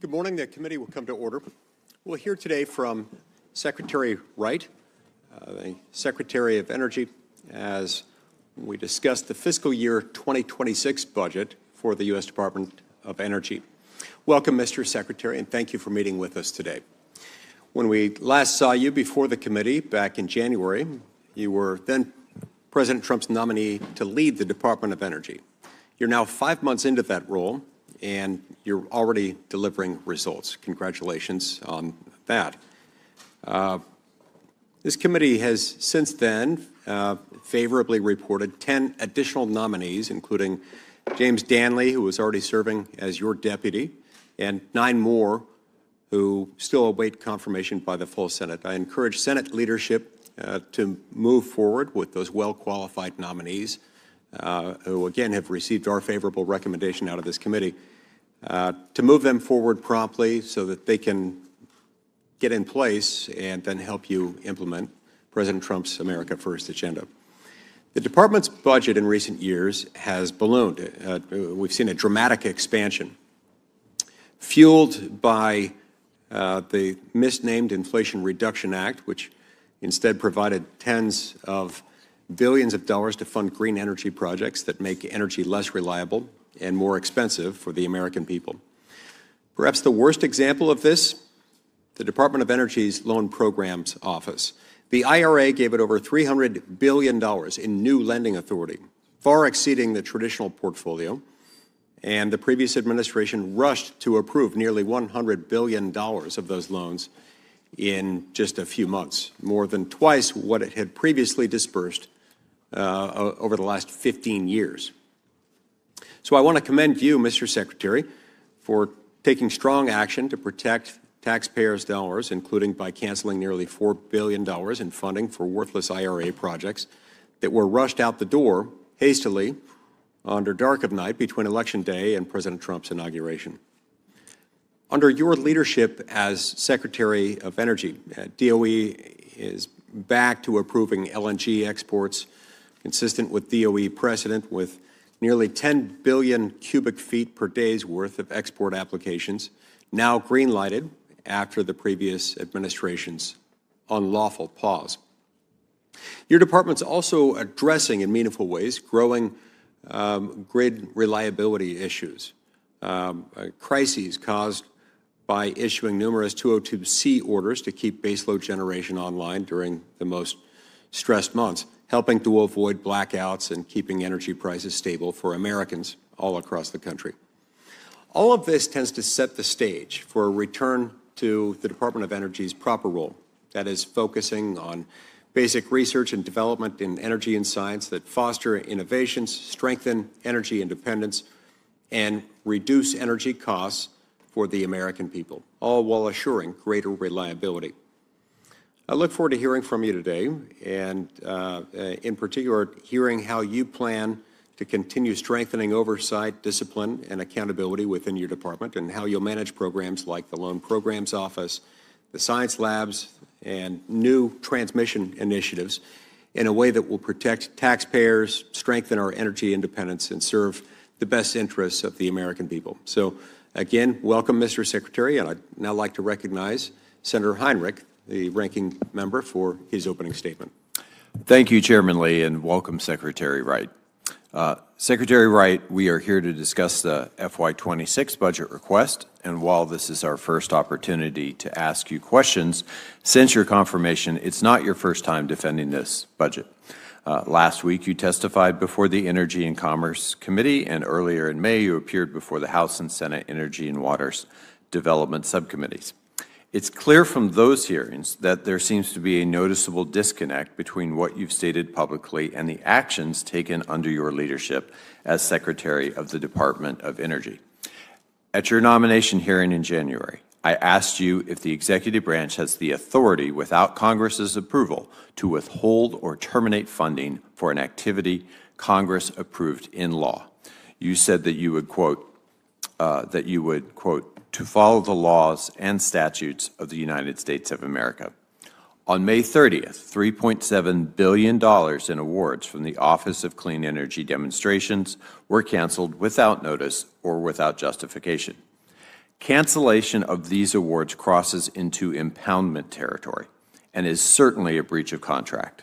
Good morning. The committee will come to order. We'll hear today from Secretary Wright, the Secretary of Energy, as we discuss the fiscal year 2026 budget for the U.S. Department of Energy. Welcome, Mr. Secretary, and thank you for meeting with us today. When we last saw you before the committee back in January, you were then President Trump's nominee to lead the Department of Energy. You're now 5 months into that role, and you're already delivering results. Congratulations on that. This committee has since then favorably reported 10 additional nominees, including James Danley, who was already serving as your deputy, and 9 more who still await confirmation by the full Senate. I encourage Senate leadership to move forward with those well-qualified nominees who, again, have received our favorable recommendation out of this committee, to move them forward promptly so that they can get in place and then help you implement President Trump's America First agenda. The department's budget in recent years has ballooned. We've seen a dramatic expansion, fueled by the misnamed Inflation Reduction Act, which instead provided tens of billions of dollars to fund green energy projects that make energy less reliable and more expensive for the American people. Perhaps the worst example of this, the Department of Energy's Loan Programs Office. The IRA gave it over $300 billion in new lending authority, far exceeding the traditional portfolio, and the previous administration rushed to approve nearly $100 billion of those loans in just a few months, more than twice what it had previously dispersed over the last 15 years. So I want to commend you, Mr. Secretary, for taking strong action to protect taxpayers' dollars, including by canceling nearly $4 billion in funding for worthless IRA projects that were rushed out the door hastily under dark of night between Election Day and President Trump's inauguration. Under your leadership as Secretary of Energy, DOE is back to approving LNG exports consistent with DOE precedent, with nearly 10 billion cubic feet per day's worth of export applications now green-lighted after the previous administration's unlawful pause. Your department's also addressing in meaningful ways growing grid reliability issues, crises caused by issuing numerous 202C orders to keep baseload generation online during the most stressed months, helping to avoid blackouts and keeping energy prices stable for Americans all across the country. All of this tends to set the stage for a return to the Department of Energy's proper role, that is, focusing on basic research and development in energy and science that foster innovations, strengthen energy independence, and reduce energy costs for the American people, all while assuring greater reliability. I look forward to hearing from you today, and in particular, hearing how you plan to continue strengthening oversight, discipline, and accountability within your department, and how you'll manage programs like the Loan Programs Office, the science labs, and new transmission initiatives in a way that will protect taxpayers, strengthen our energy independence, and serve the best interests of the American people. So, again, welcome, Mr. Secretary, and I'd now like to recognize Senator Heinrich, the ranking member, for his opening statement. Thank you, Chairman Lee, and welcome, Secretary Wright. Secretary Wright, we are here to discuss the FY26 budget request, and while this is our first opportunity to ask you questions, since your confirmation, it's not your first time defending this budget. Last week, you testified before the Energy and Commerce Committee, and earlier in May, you appeared before the House and Senate Energy and Water Development Subcommittees. It's clear from those hearings that there seems to be a noticeable disconnect between what you've stated publicly and the actions taken under your leadership as Secretary of the Department of Energy. At your nomination hearing in January, I asked you if the executive branch has the authority, without Congress's approval, to withhold or terminate funding for an activity Congress approved in law. You said that you would, quote, to follow the laws and statutes of the United States of America. On May 30th, $3.7 billion in awards from the Office of Clean Energy Demonstrations were canceled without notice or without justification. Cancellation of these awards crosses into impoundment territory and is certainly a breach of contract.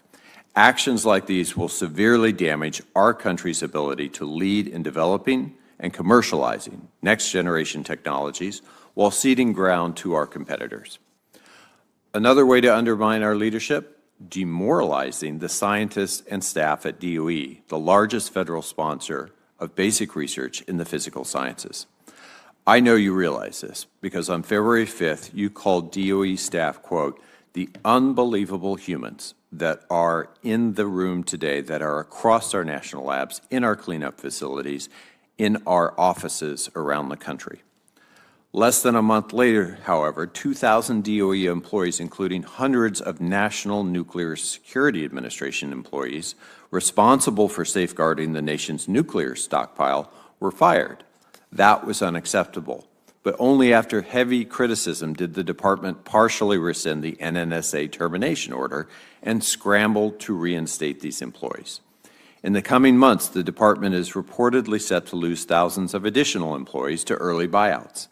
Actions like these will severely damage our country's ability to lead in developing and commercializing next-generation technologies while ceding ground to our competitors. Another way to undermine our leadership, demoralizing the scientists and staff at DOE, the largest federal sponsor of basic research in the physical sciences. I know you realize this because on February 5th, you called DOE staff, quote, the unbelievable humans that are in the room today, that are across our national labs, in our cleanup facilities, in our offices around the country. Less than a month later, however, 2,000 DOE employees, including hundreds of National Nuclear Security Administration employees responsible for safeguarding the nation's nuclear stockpile, were fired. That was unacceptable. But only after heavy criticism did the department partially rescind the NNSA termination order and scramble to reinstate these employees. In the coming months, the department is reportedly set to lose thousands of additional employees to early buyouts.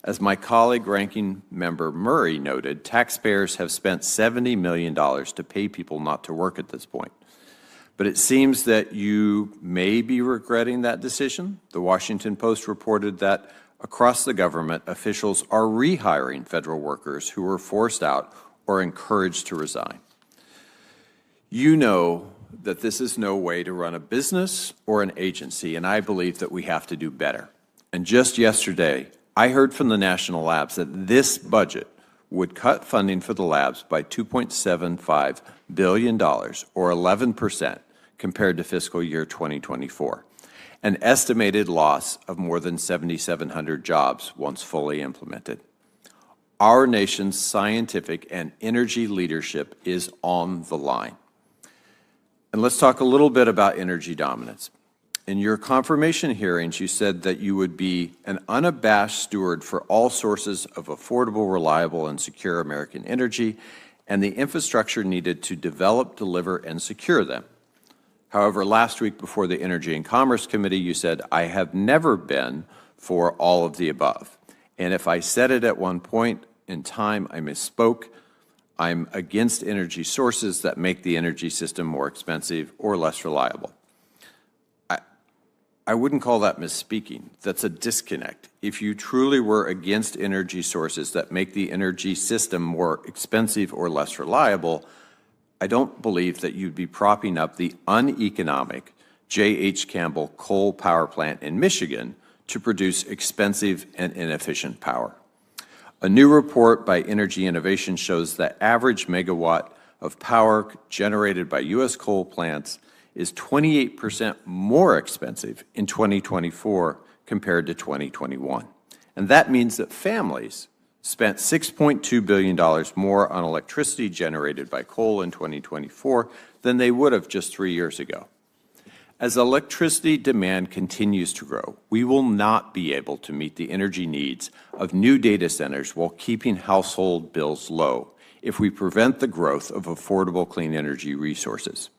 As my colleague, Ranking Member Murray noted, taxpayers have spent $70 million to pay people not to work at this point. But it seems that you may be regretting that decision. The Washington Post reported that across the government, officials are rehiring federal workers who were forced out or encouraged to resign. You know that this is no way to run a business or an agency, and I believe that we have to do better. And just yesterday, I heard from the national labs that this budget would cut funding for the labs by $2.75 billion, or 11%, compared to fiscal year 2024. An estimated loss of more than 7,700 jobs once fully implemented. Our nation's scientific and energy leadership is on the line. And let's talk a little bit about energy dominance. In your confirmation hearings, you said that you would be an unabashed steward for all sources of affordable, reliable, and secure American energy and the infrastructure needed to develop, deliver, and secure them. However, last week before the Energy and Commerce Committee, you said, I have never been for all of the above. And if I said it at one point in time, I misspoke. I'm against energy sources that make the energy system more expensive or less reliable. I wouldn't call that misspeaking. That's a disconnect. If you truly were against energy sources that make the energy system more expensive or less reliable, I don't believe that you'd be propping up the uneconomic J.H. Campbell coal power plant in Michigan to produce expensive and inefficient power. A new report by Energy Innovation shows that average megawatt of power generated by U.S. coal plants is 28% more expensive in 2024 compared to 2021. And that means that families spent $6.2 billion more on electricity generated by coal in 2024 than they would have just 3 years ago. As electricity demand continues to grow, we will not be able to meet the energy needs of new data centers while keeping household bills low if we prevent the growth of affordable clean energy resources.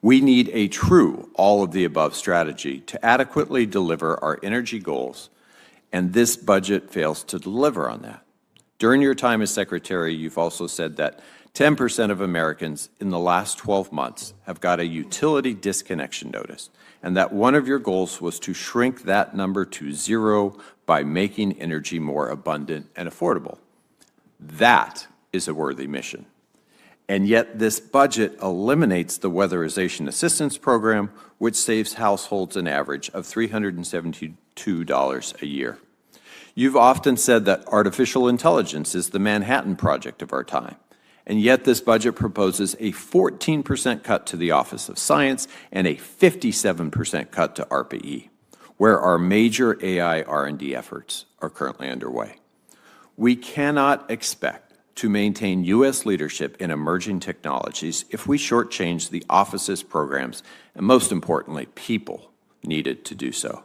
We need a true all-of-the-above strategy to adequately deliver our energy goals, and this budget fails to deliver on that. During your time as Secretary, you've also said that 10% of Americans in the last 12 months have got a utility disconnection notice, and that one of your goals was to shrink that number to zero by making energy more abundant and affordable. That is a worthy mission. And yet this budget eliminates the Weatherization Assistance Program, which saves households an average of $372 a year. You've often said that artificial intelligence is the Manhattan Project of our time, and yet this budget proposes a 14% cut to the Office of Science and a 57% cut to ARPA-E, where our major AI R&D efforts are currently underway. We cannot expect to maintain U.S. leadership in emerging technologies if we shortchange the office's programs and, most importantly, people needed to do so.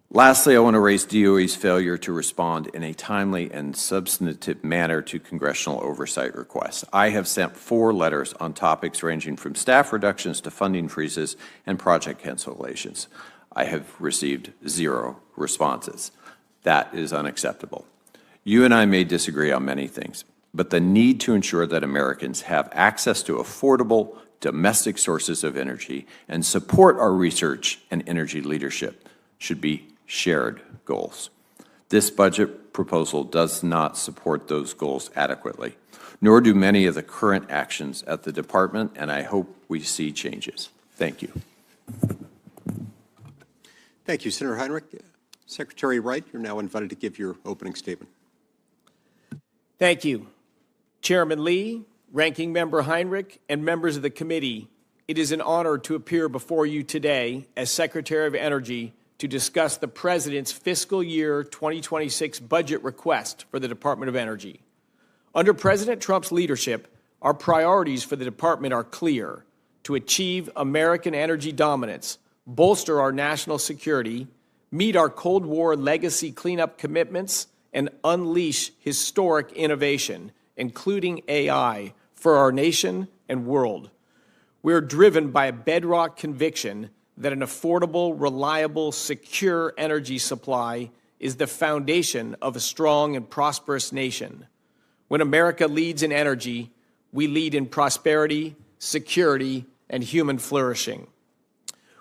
Lastly, I want to raise DOE's failure to respond in a timely and substantive manner to congressional oversight requests. I have sent 4 letters on topics ranging from staff reductions to funding freezes and project cancellations. I have received 0 responses. That is unacceptable. You and I may disagree on many things, but the need to ensure that Americans have access to affordable domestic sources of energy and support our research and energy leadership should be shared goals. This budget proposal does not support those goals adequately, nor do many of the current actions at the department, and I hope we see changes. Thank you. Thank you, Senator Heinrich. Secretary Wright, you're now invited to give your opening statement. Thank you. Chairman Lee, Ranking Member Heinrich, and members of the committee, it is an honor to appear before you today as Secretary of Energy to discuss the President's fiscal year 2026 budget request for the Department of Energy. Under President Trump's leadership, our priorities for the department are clear: to achieve American energy dominance, bolster our national security, meet our Cold War legacy cleanup commitments, and unleash historic innovation, including AI, for our nation and world. We are driven by a bedrock conviction that an affordable, reliable, secure energy supply is the foundation of a strong and prosperous nation. When America leads in energy, we lead in prosperity, security, and human flourishing.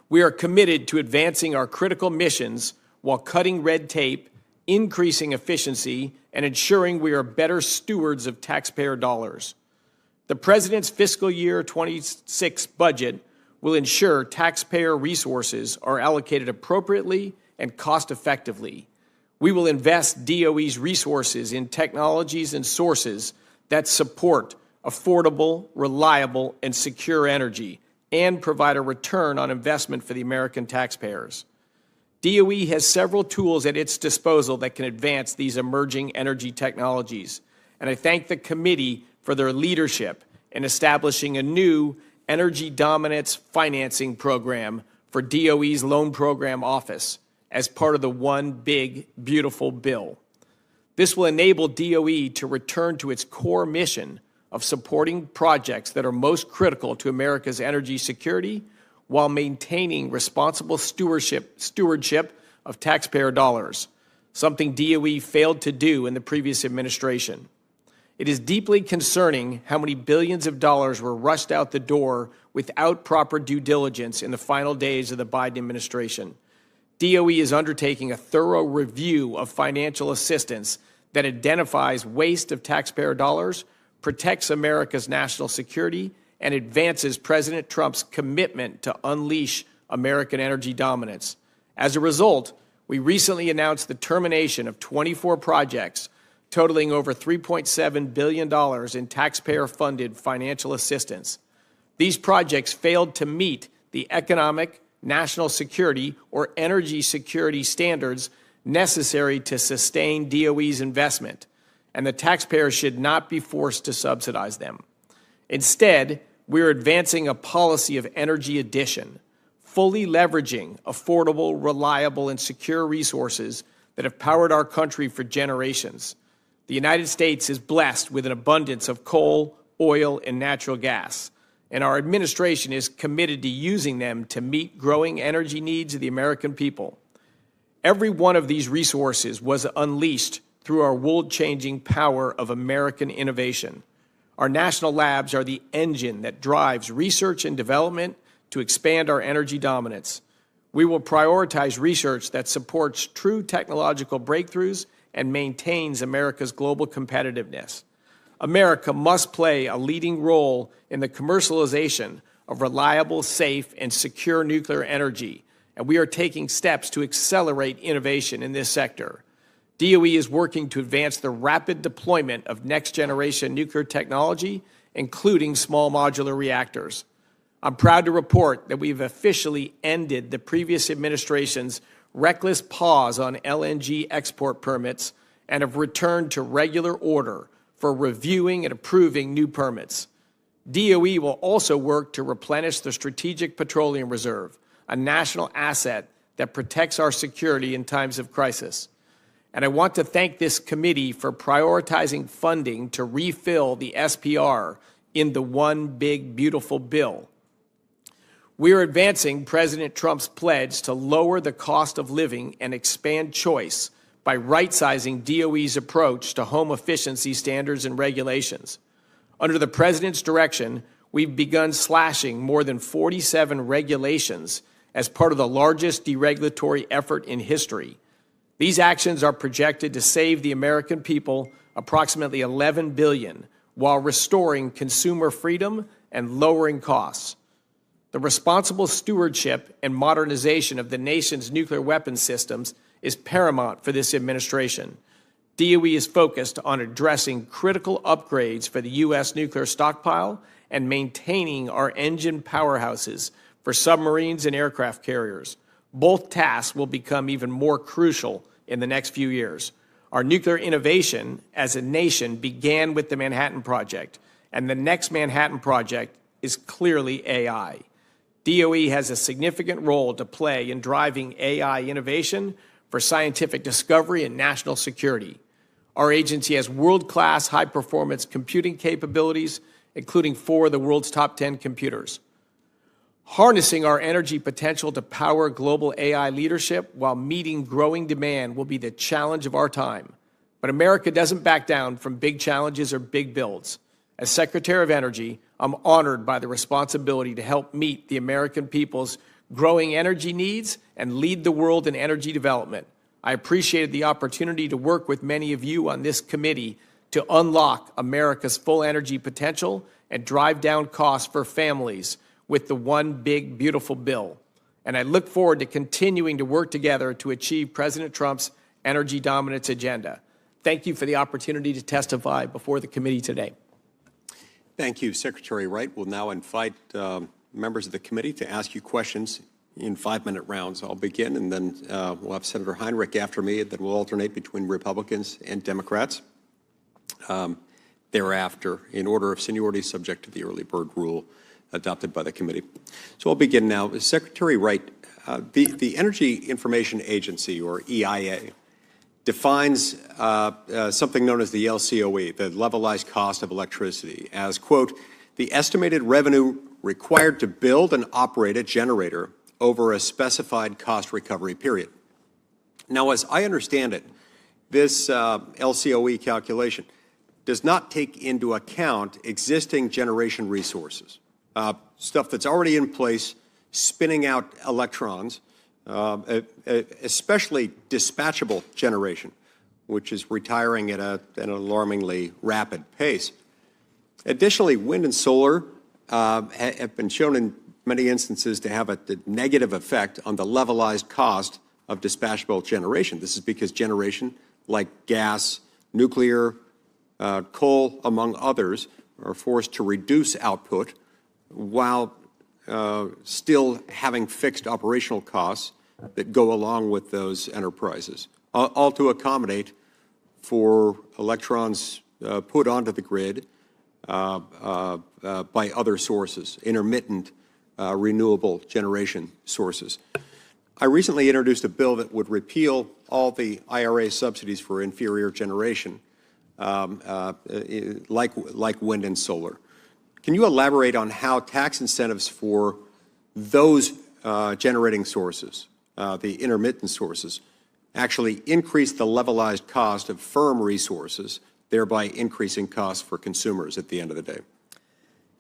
We are committed to advancing our critical missions while cutting red tape, increasing efficiency, and ensuring we are better stewards of taxpayer dollars. The President's fiscal year 26 budget will ensure taxpayer resources are allocated appropriately and cost-effectively. We will invest DOE's resources in technologies and sources that support affordable, reliable, and secure energy and provide a return on investment for the American taxpayers. DOE has several tools at its disposal that can advance these emerging energy technologies, and I thank the committee for their leadership in establishing a new Energy Dominance Financing Program for DOE's Loan Program Office as part of the One Big Beautiful Bill. This will enable DOE to return to its core mission of supporting projects that are most critical to America's energy security while maintaining responsible stewardship of taxpayer dollars, something DOE failed to do in the previous administration. It is deeply concerning how many billions of dollars were rushed out the door without proper due diligence in the final days of the Biden administration. DOE is undertaking a thorough review of financial assistance that identifies waste of taxpayer dollars, protects America's national security, and advances President Trump's commitment to unleash American energy dominance. As a result, we recently announced the termination of 24 projects totaling over $3.7 billion in taxpayer-funded financial assistance. These projects failed to meet the economic, national security, or energy security standards necessary to sustain DOE's investment, and the taxpayer should not be forced to subsidize them. Instead, we are advancing a policy of energy addition, fully leveraging affordable, reliable, and secure resources that have powered our country for generations. The United States is blessed with an abundance of coal, oil, and natural gas, and our administration is committed to using them to meet growing energy needs of the American people. Every one of these resources was unleashed through our world-changing power of American innovation. Our national labs are the engine that drives research and development to expand our energy dominance. We will prioritize research that supports true technological breakthroughs and maintains America's global competitiveness. America must play a leading role in the commercialization of reliable, safe, and secure nuclear energy, and we are taking steps to accelerate innovation in this sector. DOE is working to advance the rapid deployment of next-generation nuclear technology, including small modular reactors. I'm proud to report that we've officially ended the previous administration's reckless pause on LNG export permits and have returned to regular order for reviewing and approving new permits. DOE will also work to replenish the Strategic Petroleum Reserve, a national asset that protects our security in times of crisis. And I want to thank this committee for prioritizing funding to refill the SPR in the One Big Beautiful Bill. We are advancing President Trump's pledge to lower the cost of living and expand choice by right-sizing DOE's approach to home efficiency standards and regulations. Under the President's direction, we've begun slashing more than 47 regulations as part of the largest deregulatory effort in history. These actions are projected to save the American people approximately $11 billion while restoring consumer freedom and lowering costs. The responsible stewardship and modernization of the nation's nuclear weapons systems is paramount for this administration. DOE is focused on addressing critical upgrades for the U.S. nuclear stockpile and maintaining our engine powerhouses for submarines and aircraft carriers. Both tasks will become even more crucial in the next few years. Our nuclear innovation as a nation began with the Manhattan Project, and the next Manhattan Project is clearly AI. DOE has a significant role to play in driving AI innovation for scientific discovery and national security. Our agency has world-class high-performance computing capabilities, including 4 of the world's top 10 computers. Harnessing our energy potential to power global AI leadership while meeting growing demand will be the challenge of our time. But America doesn't back down from big challenges or big builds. As Secretary of Energy, I'm honored by the responsibility to help meet the American people's growing energy needs and lead the world in energy development. I appreciated the opportunity to work with many of you on this committee to unlock America's full energy potential and drive down costs for families with the One Big Beautiful Bill. And I look forward to continuing to work together to achieve President Trump's energy dominance agenda. Thank you for the opportunity to testify before the committee today. Thank you, Secretary Wright. We'll now invite members of the committee to ask you questions in 5-minute rounds. I'll begin, and then we'll have Senator Heinrich after me, and then we'll alternate between Republicans and Democrats thereafter, in order of seniority, subject to the early bird rule adopted by the committee. So I'll begin now. Secretary Wright, the Energy Information Agency, or EIA, defines something known as the LCOE, the levelized cost of electricity, as, quote, the estimated revenue required to build and operate a generator over a specified cost recovery period. Now, as I understand it, this LCOE calculation does not take into account existing generation resources, stuff that's already in place, spinning out electrons, especially dispatchable generation, which is retiring at an alarmingly rapid pace. Additionally, wind and solar have been shown in many instances to have a negative effect on the levelized cost of dispatchable generation. This is because generation, like gas, nuclear, coal, among others, are forced to reduce output while still having fixed operational costs that go along with those enterprises, all to accommodate for electrons put onto the grid by other sources, intermittent renewable generation sources. I recently introduced a bill that would repeal all the IRA subsidies for inferior generation, like wind and solar. Can you elaborate on how tax incentives for those generating sources, the intermittent sources, actually increase the levelized cost of firm resources, thereby increasing costs for consumers at the end of the day?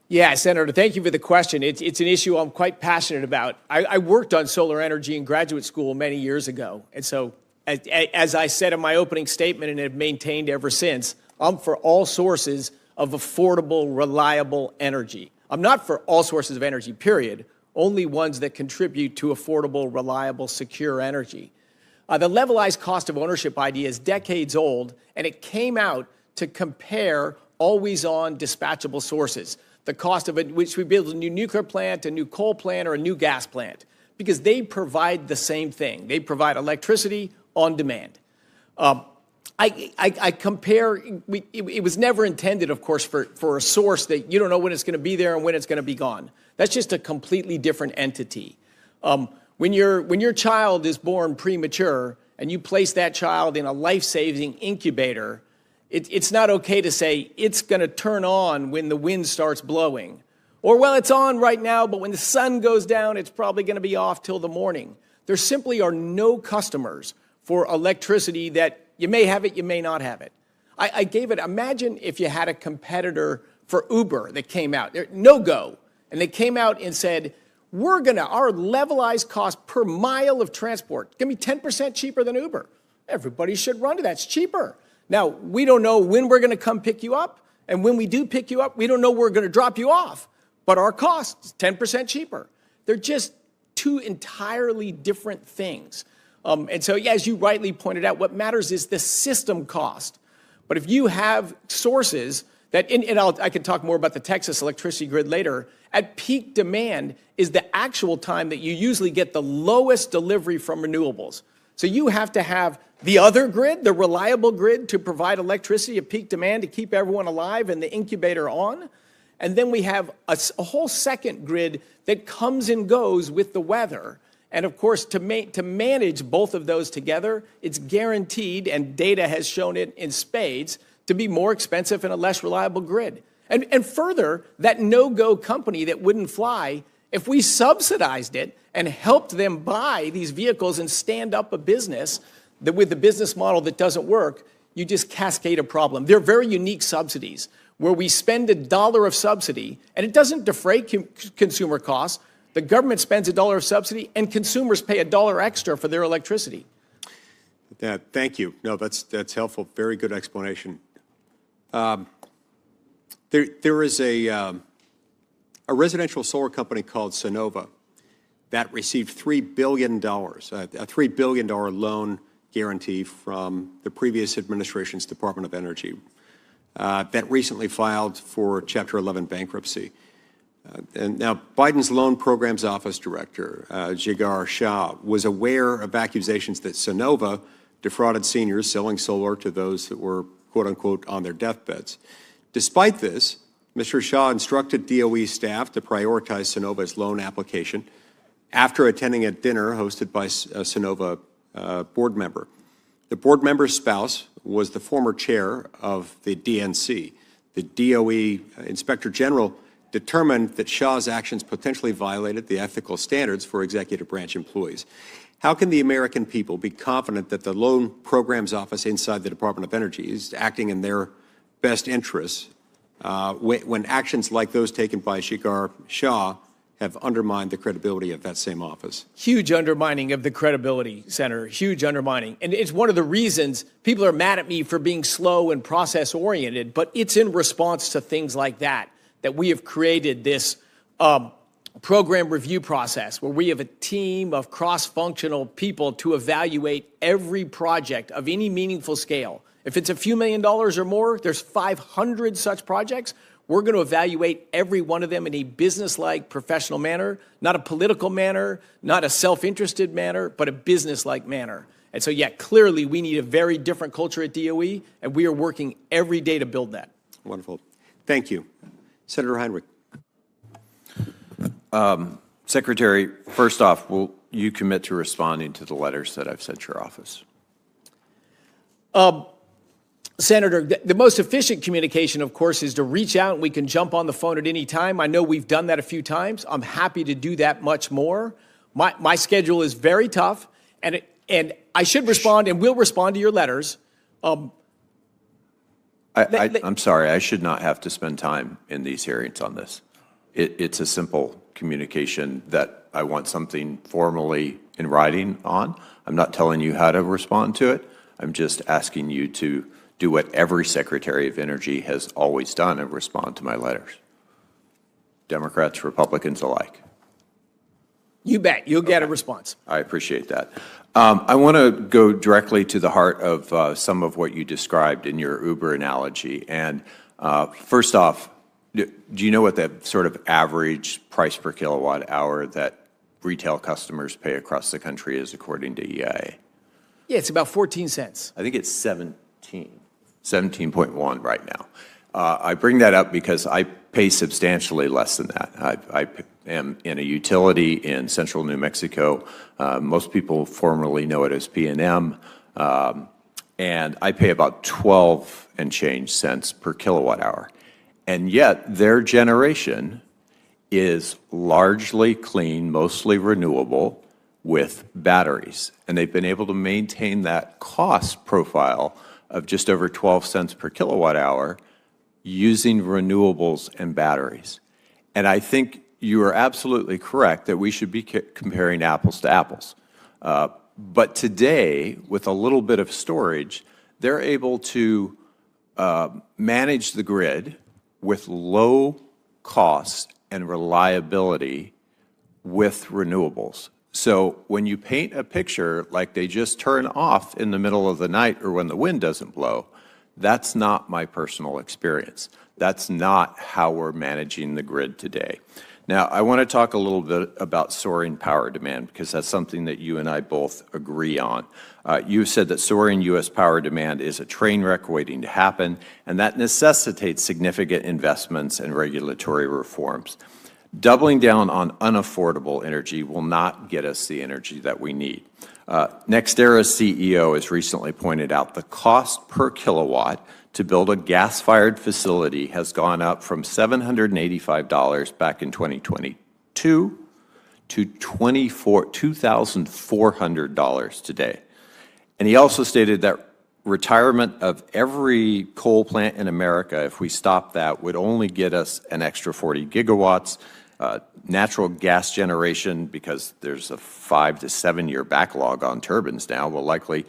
Yeah, Senator, thank you for the question. It's an issue I'm quite passionate about. I worked on solar energy in graduate school many years ago. And so, as I said in my opening statement and have maintained ever since, I'm for all sources of affordable, reliable energy. I'm not for all sources of energy, period, only ones that contribute to affordable, reliable, secure energy. The levelized cost of ownership idea is decades old, and it came out to compare always-on dispatchable sources. The cost of it, which we build a new nuclear plant, a new coal plant, or a new gas plant, because they provide the same thing. They provide electricity on demand. I compare, it was never intended, of course, for a source that you don't know when it's going to be there and when it's going to be gone. That's just a completely different entity. When your child is born premature and you place that child in a life-saving incubator, it's not okay to say it's going to turn on when the wind starts blowing. Or, well, it's on right now, but when the sun goes down, it's probably going to be off till the morning. There simply are no customers for electricity that you may have it, you may not have it. I gave it, imagine if you had a competitor for Uber that came out, no go, and they came out and said, our levelized cost per mile of transport, going to be 10% cheaper than Uber. Everybody should run to that. It's cheaper. Now, we don't know when we're going to come pick you up, and when we do pick you up, we don't know we're going to drop you off. But our cost is 10% cheaper. They're just two entirely different things. And so, yeah, as you rightly pointed out, what matters is the system cost. But if you have sources that, I can talk more about the Texas electricity grid later, at peak demand is the actual time that you usually get the lowest delivery from renewables. So you have to have the other grid, the reliable grid, to provide electricity at peak demand to keep everyone alive and the incubator on. And then we have a whole second grid that comes and goes with the weather. And of course, to manage both of those together, it's guaranteed, and data has shown it in spades, to be more expensive and a less reliable grid. And further, that no-go company that wouldn't fly, if we subsidized it and helped them buy these vehicles and stand up a business that with the business model that doesn't work, you just cascade a problem. They're very unique subsidies where we spend $1 of subsidy and it doesn't defray consumer costs. The government spends $1 of subsidy and consumers pay $1 extra for their electricity. Thank you. No, that's helpful. Very good explanation. There is a residential solar company called Sunnova that received $3 billion, a $3 billion loan guarantee from the previous administration's Department of Energy that recently filed for Chapter 11 bankruptcy. And now Biden's Loan Programs Office Director, Jigar Shah, was aware of accusations that Sunnova defrauded seniors selling solar to those that were, quote unquote, on their deathbeds. Despite this, Mr. Shah instructed DOE staff to prioritize Sunnova's loan application after attending a dinner hosted by a Sunnova board member. The board member's spouse was the former chair of the DNC. The DOE Inspector General determined that Shah's actions potentially violated the ethical standards for executive branch employees. How can the American people be confident that the Loan Programs Office inside the Department of Energy is acting in their best interests when actions like those taken by Jigar Shah have undermined the credibility of that same office? Huge undermining of the credibility, Senator, huge undermining. And it's one of the reasons people are mad at me for being slow and process-oriented, but it's in response to things like that we have created this program review process where we have a team of cross-functional people to evaluate every project of any meaningful scale. If it's a few $1 million or more, there's 500 such projects. We're going to evaluate every one of them in a business-like, professional manner, not a political manner, not a self-interested manner, but a business-like manner. And so, yeah, clearly we need a very different culture at DOE, and we are working every day to build that. Wonderful. Thank you. Senator Heinrich. Secretary, first off, will you commit to responding to the letters that I've sent your office? Senator, the most efficient communication, of course, is to reach out and we can jump on the phone at any time. I know we've done that a few times. I'm happy to do that much more. My schedule is very tough, and I should respond and will respond to your letters. I'm sorry, I should not have to spend time in these hearings on this. It's a simple communication that I want something formally in writing on. I'm not telling you how to respond to it. I'm just asking you to do what every Secretary of Energy has always done and respond to my letters. Democrats, Republicans alike. You bet. You'll get a response. I appreciate that. I want to go directly to the heart of some of what you described in your Uber analogy. And first off, do you know what the sort of average price per kilowatt hour that retail customers pay across the country is according to EIA? Yeah, it's about 14 cents. I think it's 17.1 right now. I bring that up because I pay substantially less than that. I am in a utility in central New Mexico. Most people formerly know it as P&M. And I pay about 12 and change cents per kilowatt hour. And yet their generation is largely clean, mostly renewable, with batteries. And they've been able to maintain that cost profile of just over 12 cents per kilowatt hour using renewables and batteries. And I think you are absolutely correct that we should be comparing apples to apples. But today, with a little bit of storage, they're able to manage the grid with low cost and reliability with renewables. So when you paint a picture like they just turn off in the middle of the night or when the wind doesn't blow, that's not my personal experience. That's not how we're managing the grid today. Now, I want to talk a little bit about soaring power demand because that's something that you and I both agree on. You said that soaring U.S. power demand is a train wreck waiting to happen, and that necessitates significant investments and regulatory reforms. Doubling down on unaffordable energy will not get us the energy that we need. NextEra's CEO has recently pointed out the cost per kilowatt to build a gas-fired facility has gone up from $785 back in 2022 to $2,400 today. And he also stated that retirement of every coal plant in America, if we stop that, would only get us an extra 40 gigawatts. Natural gas generation, because there's a 5 to 7 year backlog on turbines now, will likely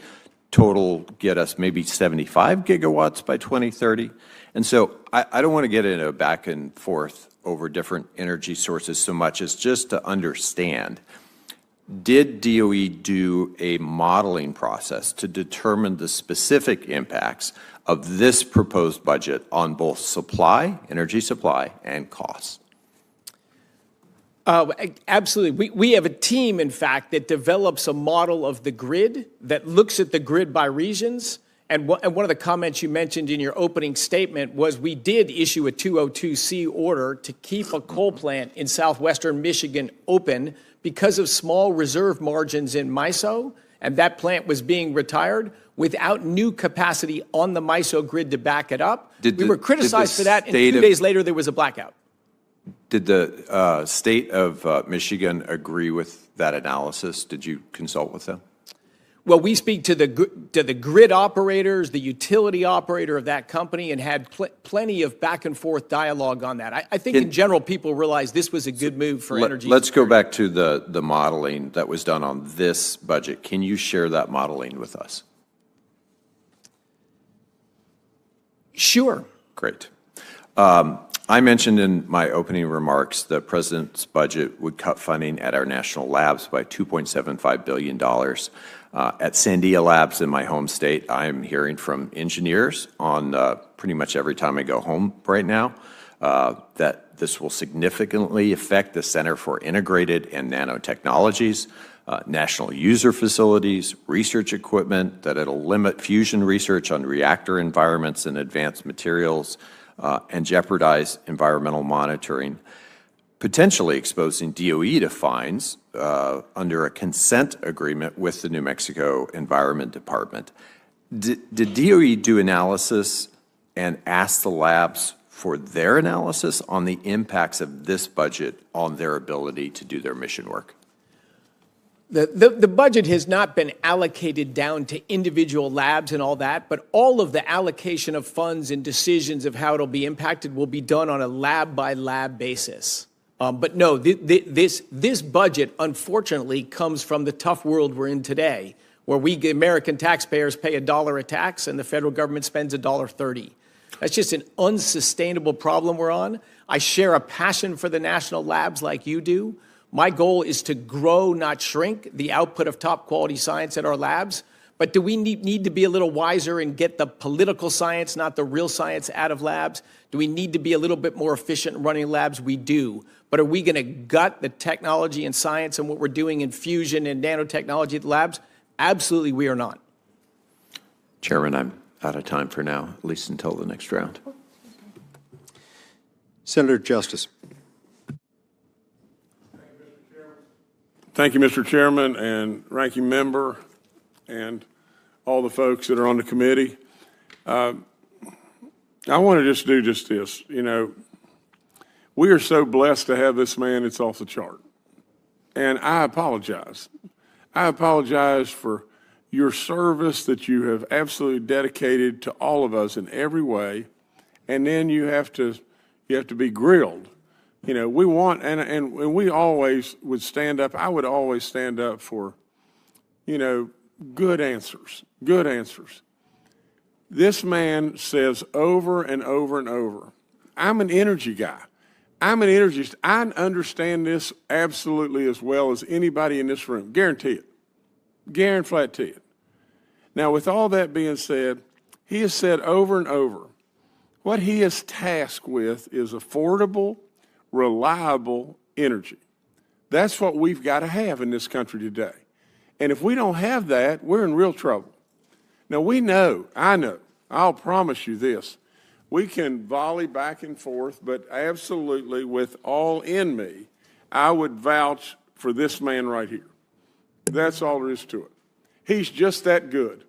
total get us maybe 75 gigawatts by 2030. And so I don't want to get into a back and forth over different energy sources so much as just to understand, did DOE do a modeling process to determine the specific impacts of this proposed budget on both supply, energy supply, and costs? Absolutely. We have a team, in fact, that develops a model of the grid that looks at the grid by regions. And one of the comments you mentioned in your opening statement was we did issue a 202C order to keep a coal plant in southwestern Michigan open because of small reserve margins in MISO, and that plant was being retired without new capacity on the MISO grid to back it up. We were criticized for that, and 2 days later there was a blackout. Did the state of Michigan agree with that analysis? Did you consult with them? Well, we speak to the grid operators, the utility operator of that company, and had plenty of back and forth dialogue on that. I think in general people realize this was a good move for energy. Let's go back to the modeling that was done on this budget. Can you share that modeling with us? Sure. Great. I mentioned in my opening remarks the President's budget would cut funding at our national labs by $2.75 billion. At Sandia Labs in my home state, I'm hearing from engineers on pretty much every time I go home right now that this will significantly affect the Center for Integrated and Nanotechnologies, national user facilities, research equipment, that it'll limit fusion research on reactor environments and advanced materials, and jeopardize environmental monitoring, potentially exposing DOE to fines under a consent agreement with the New Mexico Environment Department. Did DOE do analysis and ask the labs for their analysis on the impacts of this budget on their ability to do their mission work? The budget has not been allocated down to individual labs and all that, but all of the allocation of funds and decisions of how it'll be impacted will be done on a lab-by-lab basis. But no, this budget, unfortunately, comes from the tough world we're in today, where we American taxpayers pay $1 a tax and the federal government spends $1.30. That's just an unsustainable problem we're on. I share a passion for the national labs like you do. My goal is to grow, not shrink, the output of top quality science at our labs. But do we need to be a little wiser and get the political science, not the real science, out of labs? Do we need to be a little bit more efficient in running labs? We do. But are we going to gut the technology and science and what we're doing in fusion and nanotechnology at the labs? Absolutely, we are not. Chairman, I'm out of time for now, at least until the next round. Senator Justice. Thank you, Mr. Chairman and Ranking Member and all the folks that are on the committee. I want to just do just this. You know, we are so blessed to have this man. It's off the chart. And I apologize. I apologize for your service that you have absolutely dedicated to all of us in every way, and then you have to be grilled. You know, we want, and we always would stand up. I would always stand up for, you know, good answers, good answers. This man says over and over and over, I'm an energy guy. I'm an energist. I understand this absolutely as well as anybody in this room. Guarantee it. Guarantee it. Now, with all that being said, he has said over and over, what he is tasked with is affordable, reliable energy. That's what we've got to have in this country today. And if we don't have that, we're in real trouble. Now, we know, I know, I'll promise you this, we can volley back and forth, but absolutely with all in me, I would vouch for this man right here. That's all there is to it. He's just that good.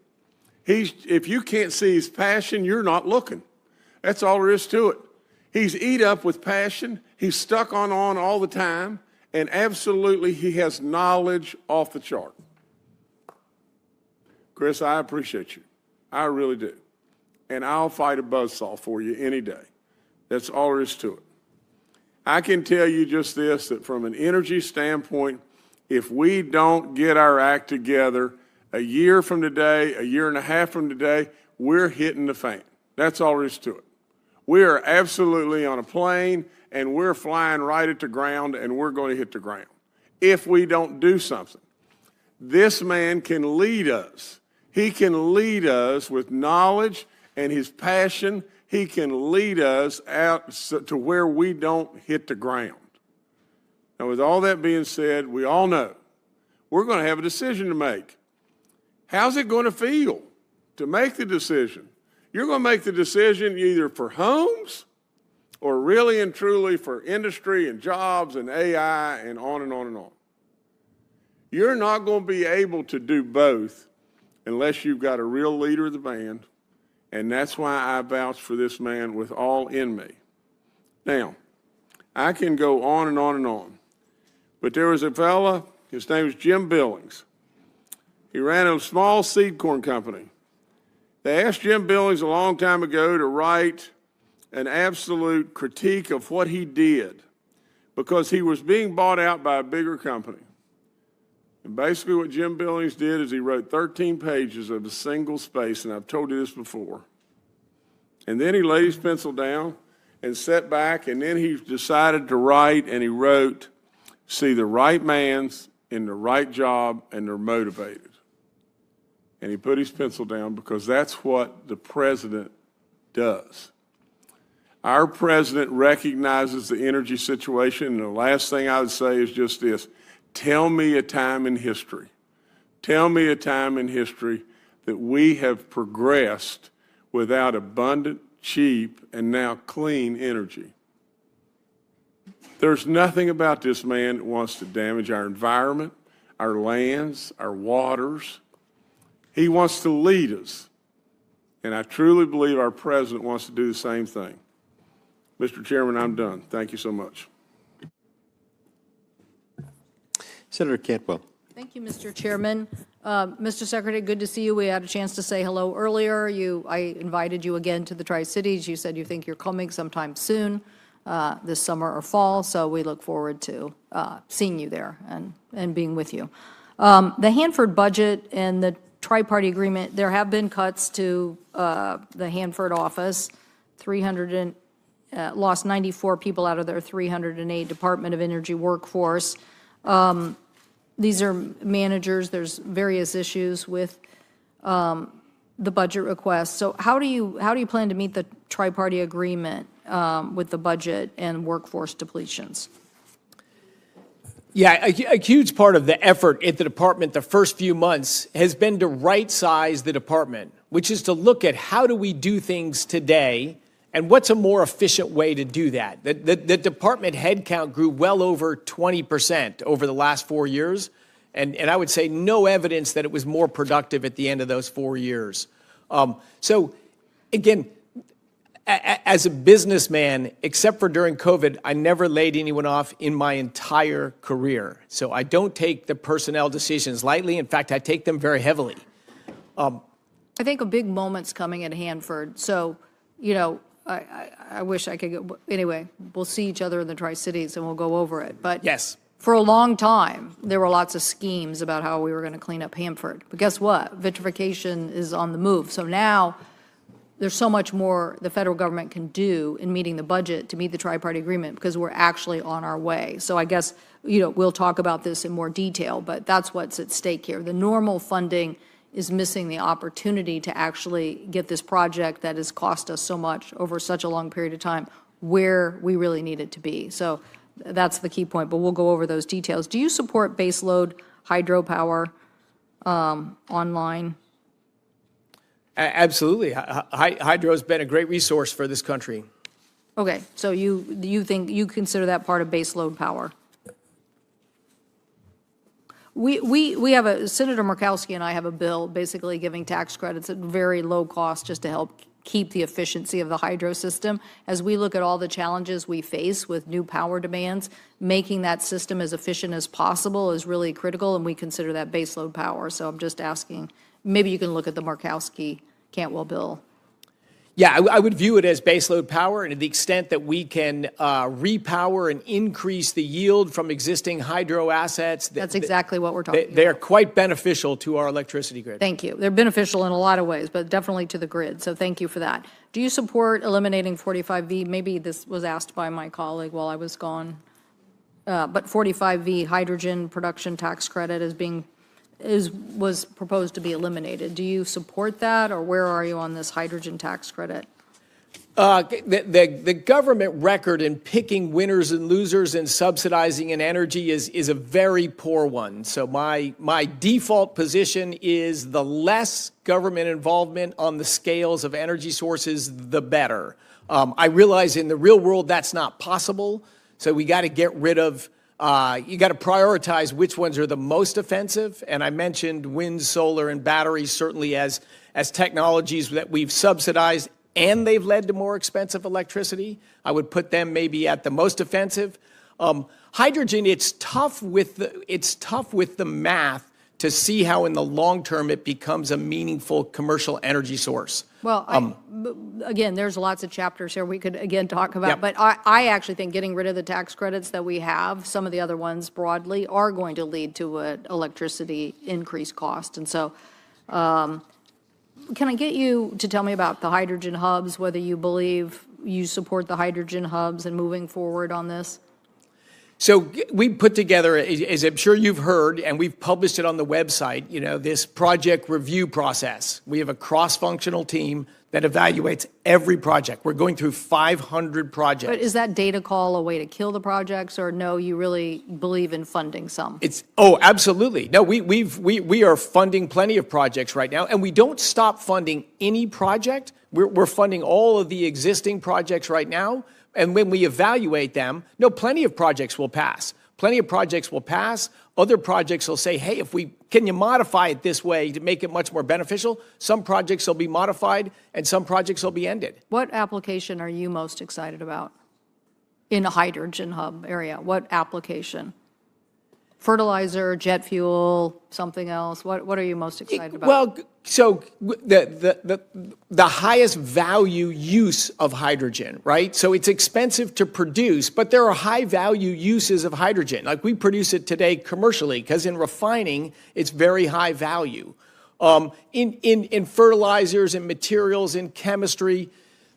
If you can't see his passion, you're not looking. That's all there is to it. He's eat up with passion. He's stuck on all the time. And absolutely, he has knowledge off the chart. Chris, I appreciate you. I really do. And I'll fight a buzzsaw for you any day. That's all there is to it. I can tell you just this, that from an energy standpoint, if we don't get our act together, a year from today, a year and a half from today, we're hitting the fan. That's all there is to it. We are absolutely on a plane, and we're flying right at the ground, and we're going to hit the ground if we don't do something. This man can lead us. He can lead us with knowledge and his passion. He can lead us out to where we don't hit the ground. Now, with all that being said, we all know we're going to have a decision to make. How's it going to feel to make the decision? You're going to make the decision either for homes or really and truly for industry and jobs and AI and on and on and on. You're not going to be able to do both unless you've got a real leader of the band, and that's why I vouch for this man with all in me. Now, I can go on and on and on, but there was a fella, his name was Jim Billings. He ran a small seed corn company. They asked Jim Billings a long time ago to write an absolute critique of what he did because he was being bought out by a bigger company. And basically what Jim Billings did is he wrote 13 pages of a single space, and I've told you this before. And then he laid his pencil down and sat back, and then he decided to write, and he wrote, see the right man's in the right job, and they're motivated. And he put his pencil down because that's what the president does. Our president recognizes the energy situation, and the last thing I would say is just this. Tell me a time in history. Tell me a time in history that we have progressed without abundant, cheap, and now clean energy. There's nothing about this man that wants to damage our environment, our lands, our waters. He wants to lead us. And I truly believe our president wants to do the same thing. Mr. Chairman, I'm done. Thank you so much. Senator Cantwell. Thank you, Mr. Chairman. Mr. Secretary, good to see you. We had a chance to say hello earlier. I invited you again to the Tri-Cities. You said you think you're coming sometime soon, this summer or fall, so we look forward to seeing you there and being with you. The Hanford budget and the tri-party agreement, there have been cuts to the Hanford office, lost 94 people out of their 308 Department of Energy workforce. These are managers. There's various issues with the budget request. So how do you plan to meet the tri-party agreement with the budget and workforce depletions? Yeah, a huge part of the effort at the department the first few months has been to right-size the department, which is to look at how do we do things today and what's a more efficient way to do that. The department headcount grew well over 20% over the last 4 years, and I would say no evidence that it was more productive at the end of those 4 years. So, again, as a businessman, except for during COVID, I never laid anyone off in my entire career. So I don't take the personnel decisions lightly. In fact, I take them very heavily. I think a big moment's coming at Hanford. So, you know, I wish I could go. Anyway, we'll see each other in the Tri-Cities and we'll go over it. But Yes. for a long time, there were lots of schemes about how we were going to clean up Hanford. But guess what? Vitrification is on the move. So now there's so much more the federal government can do in meeting the budget to meet the tri-party agreement because we're actually on our way. So I guess, you know, we'll talk about this in more detail, but that's what's at stake here. The normal funding is missing the opportunity to actually get this project that has cost us so much over such a long period of time where we really need it to be. So that's the key point, but we'll go over those details. Do you support baseload hydropower online? Absolutely. Hydro has been a great resource for this country. Okay, so you think, you consider that part of baseload power? We have Senator Murkowski and I have a bill basically giving tax credits at very low cost just to help keep the efficiency of the hydro system. As we look at all the challenges we face with new power demands, making that system as efficient as possible is really critical, and we consider that baseload power. So I'm just asking, maybe you can look at the Murkowski-Cantwell bill. Yeah, I would view it as baseload power, and to the extent that we can repower and increase the yield from existing hydro assets. That's exactly what we're talking about. They're quite beneficial to our electricity grid. Thank you. They're beneficial in a lot of ways, but definitely to the grid, so thank you for that. Do you support eliminating 45V? Maybe this was asked by my colleague while I was gone, but 45V hydrogen production tax credit was proposed to be eliminated. Do you support that, or where are you on this hydrogen tax credit? The government record in picking winners and losers and subsidizing in energy is a very poor one. So my default position is the less government involvement on the scales of energy sources, the better. I realize in the real world that's not possible, so we got to get rid of you got to prioritize which ones are the most offensive, and I mentioned wind, solar, and batteries certainly as technologies that we've subsidized and they've led to more expensive electricity. I would put them maybe at the most offensive. Hydrogen, it's tough with the math to see how in the long term it becomes a meaningful commercial energy source. Well, again, there's lots of chapters here we could, again, talk about. Yep. But I actually think getting rid of the tax credits that we have, some of the other ones broadly, are going to lead to an electricity increased cost. And so can I get you to tell me about the hydrogen hubs, whether you believe you support the hydrogen hubs and moving forward on this? So we put together, as I'm sure you've heard, and we've published it on the website, you know, this project review process. We have a cross-functional team that evaluates every project. We're going through 500 projects. But is that data call a way to kill the projects, or no, you really believe in funding some? Absolutely. No, we are funding plenty of projects right now, and we don't stop funding any project. We're funding all of the existing projects right now. And when we evaluate them, plenty of projects will pass. Plenty of projects will pass. Other projects will say, hey, can you modify it this way to make it much more beneficial? Some projects will be modified and some projects will be ended. What application are you most excited about in a hydrogen hub area? What application? Fertilizer, jet fuel, something else? What are you most excited about? Well, so the highest value use of hydrogen, right? So it's expensive to produce, but there are high value uses of hydrogen. Like we produce it today commercially because in refining, it's very high value. In fertilizers and materials, in chemistry,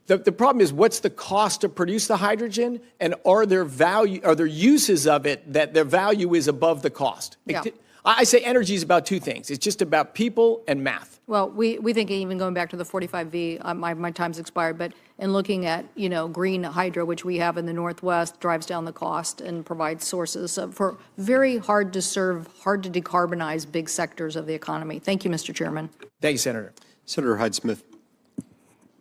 the problem is what's the cost to produce the hydrogen, and are there uses of it that their value is above the cost? Yeah. I say energy is about two things. It's just about people and math. Well, we think even going back to the 45V, my time's expired, but in looking at, green hydro, which we have in the Northwest, drives down the cost and provides sources for very hard to serve, hard to decarbonize big sectors of the economy. Thank you, Mr. Chairman. Thank you, Senator. Senator Hyde-Smith.